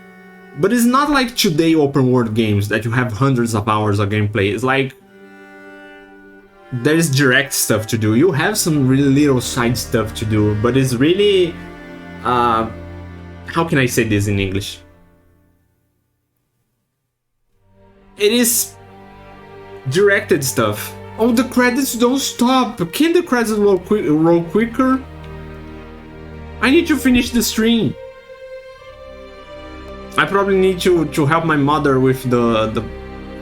but it's not like today open world games that you have hundreds of hours of gameplay. It's like there's direct stuff to do. You have some really little side stuff to do, but it's really how can I say this in English? It is directed stuff. Oh, the credits don't stop. Can the credits roll quicker? I need to finish the stream. I probably need to help my mother with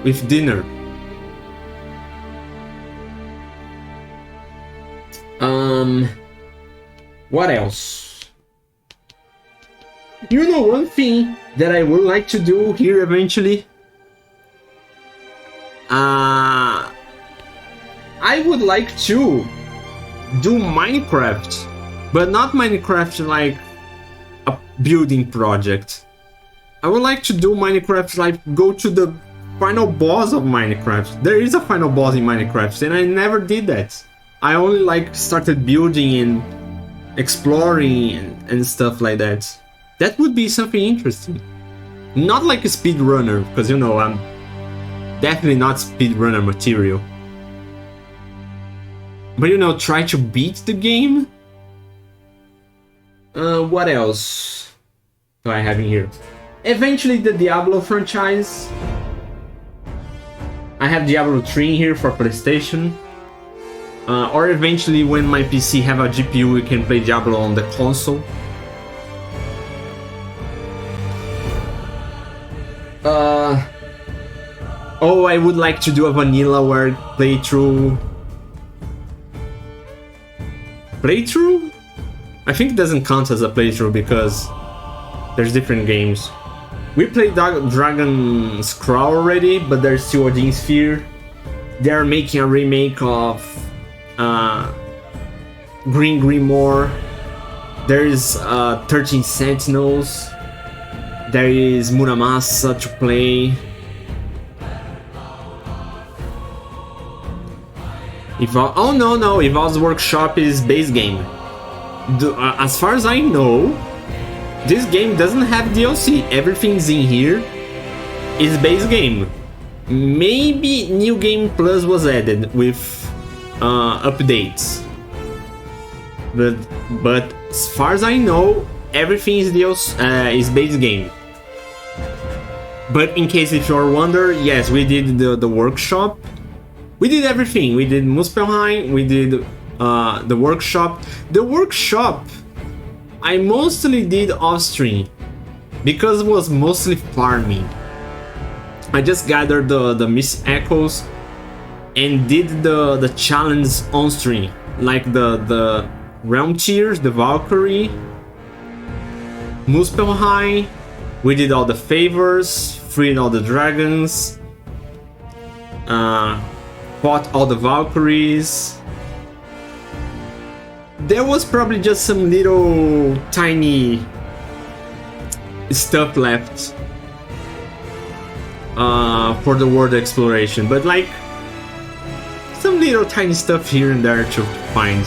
with dinner. What else? You know, one thing that I would like to do here eventually. I would like to do Minecraft, but not Minecraft like a building project. I would like to do Minecraft like go to the final boss of Minecraft. There is a final boss in Minecraft and I never did that. I only like started building and exploring and stuff like that. That would be something interesting. Not like a speedrunner, because you know I'm definitely not speedrunner material. But you know, try to beat the game. What else do I have in here? Eventually the Diablo franchise. I have Diablo 3 here for PlayStation. Or eventually when my PC have a GPU, we can play Diablo on the console. Oh, I would like to do a Vanillaware playthrough. Playthrough? I think it doesn't count as a playthrough because there's different games. We played Dragon Scroll already, but there's still Odin Sphere. They're making a remake of Green Grimoire. There is 13 Sentinels. There is Muramasa to play. Oh no, Evolve's Workshop is base game. As far as I know, this game doesn't have DLC. Everything's in here is base game. Maybe New Game Plus was added with updates. But as far as I know, everything is base game. But in case if you're wondering, yes, we did the workshop. We did everything. We did Muspelheim, we did the workshop. The workshop I mostly did off stream because it was mostly farming. I just gathered the Miss Echoes and did the challenge on stream, like the Realm Tears, the Valkyrie, Muspelheim. We did all the favors, freed all the dragons, fought all the Valkyries. There was probably just some little tiny stuff left for the world exploration, but like some little tiny stuff here and there to find.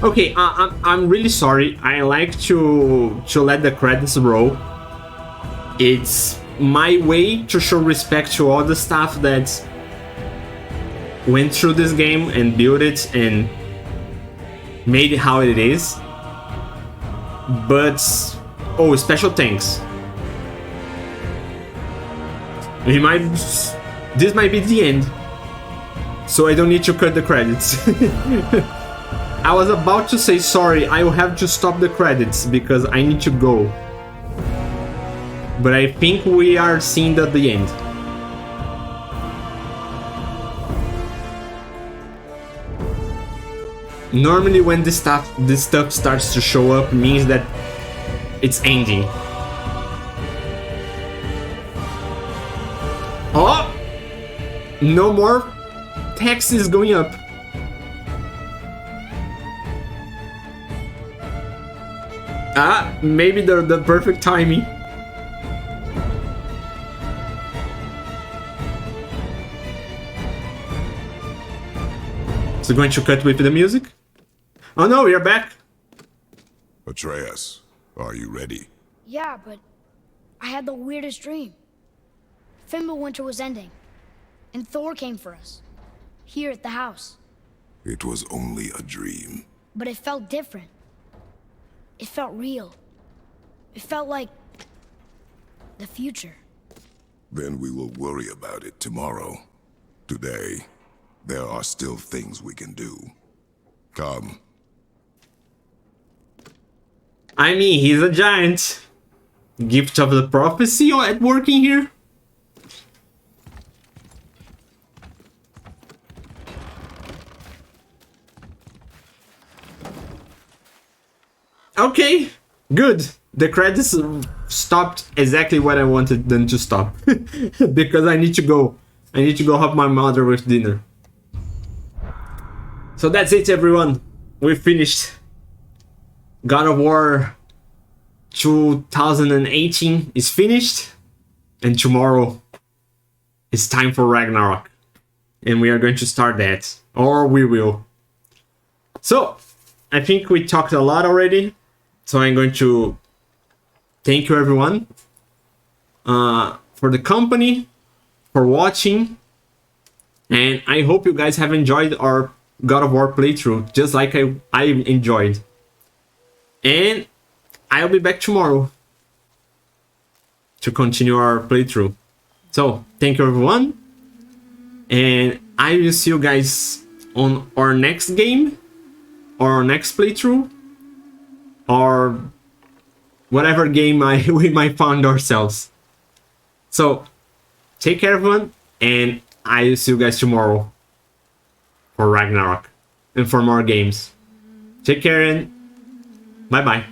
Okay, I'm really sorry. I like to let the credits roll. It's my way to show respect to all the staff that went through this game and built it and made it how it is. But oh, special thanks. This might be the end, so I don't need to cut the credits. I was about to say sorry, I will have to stop the credits because I need to go. But I think we are seeing at the end. Normally when this stuff starts to show up means that it's ending. Oh! No more taxes going up. Ah, maybe the perfect timing. So going to cut with the music? Oh no, we are back. Atreus, are you ready? Yeah, but I had the weirdest dream. Fimbulwinter was ending, and Thor came for us, here at the house. It was only a dream. But it felt different. It felt real. It felt like the future. Then we will worry about it tomorrow. Today, there are still things we can do. Come. I mean, he's a giant. Gift of the prophecy at working here. Okay, good. The credits stopped exactly what I wanted them to stop. Because I need to go. I need to go help my mother with dinner. So that's it, everyone. We finished God of War 2018 is finished. And tomorrow it's time for Ragnarok. And we are going to start that. Or we will. So, I think we talked a lot already. So I'm going to thank you everyone for the company, for watching, and I hope you guys have enjoyed our God of War playthrough, just like I enjoyed. And I'll be back tomorrow to continue our playthrough. So, thank you everyone, and I will see you guys on our next game, or our next playthrough, or whatever game we might find ourselves. So, take care everyone, and I will see you guys tomorrow for Ragnarok and for more games. Take care and bye bye.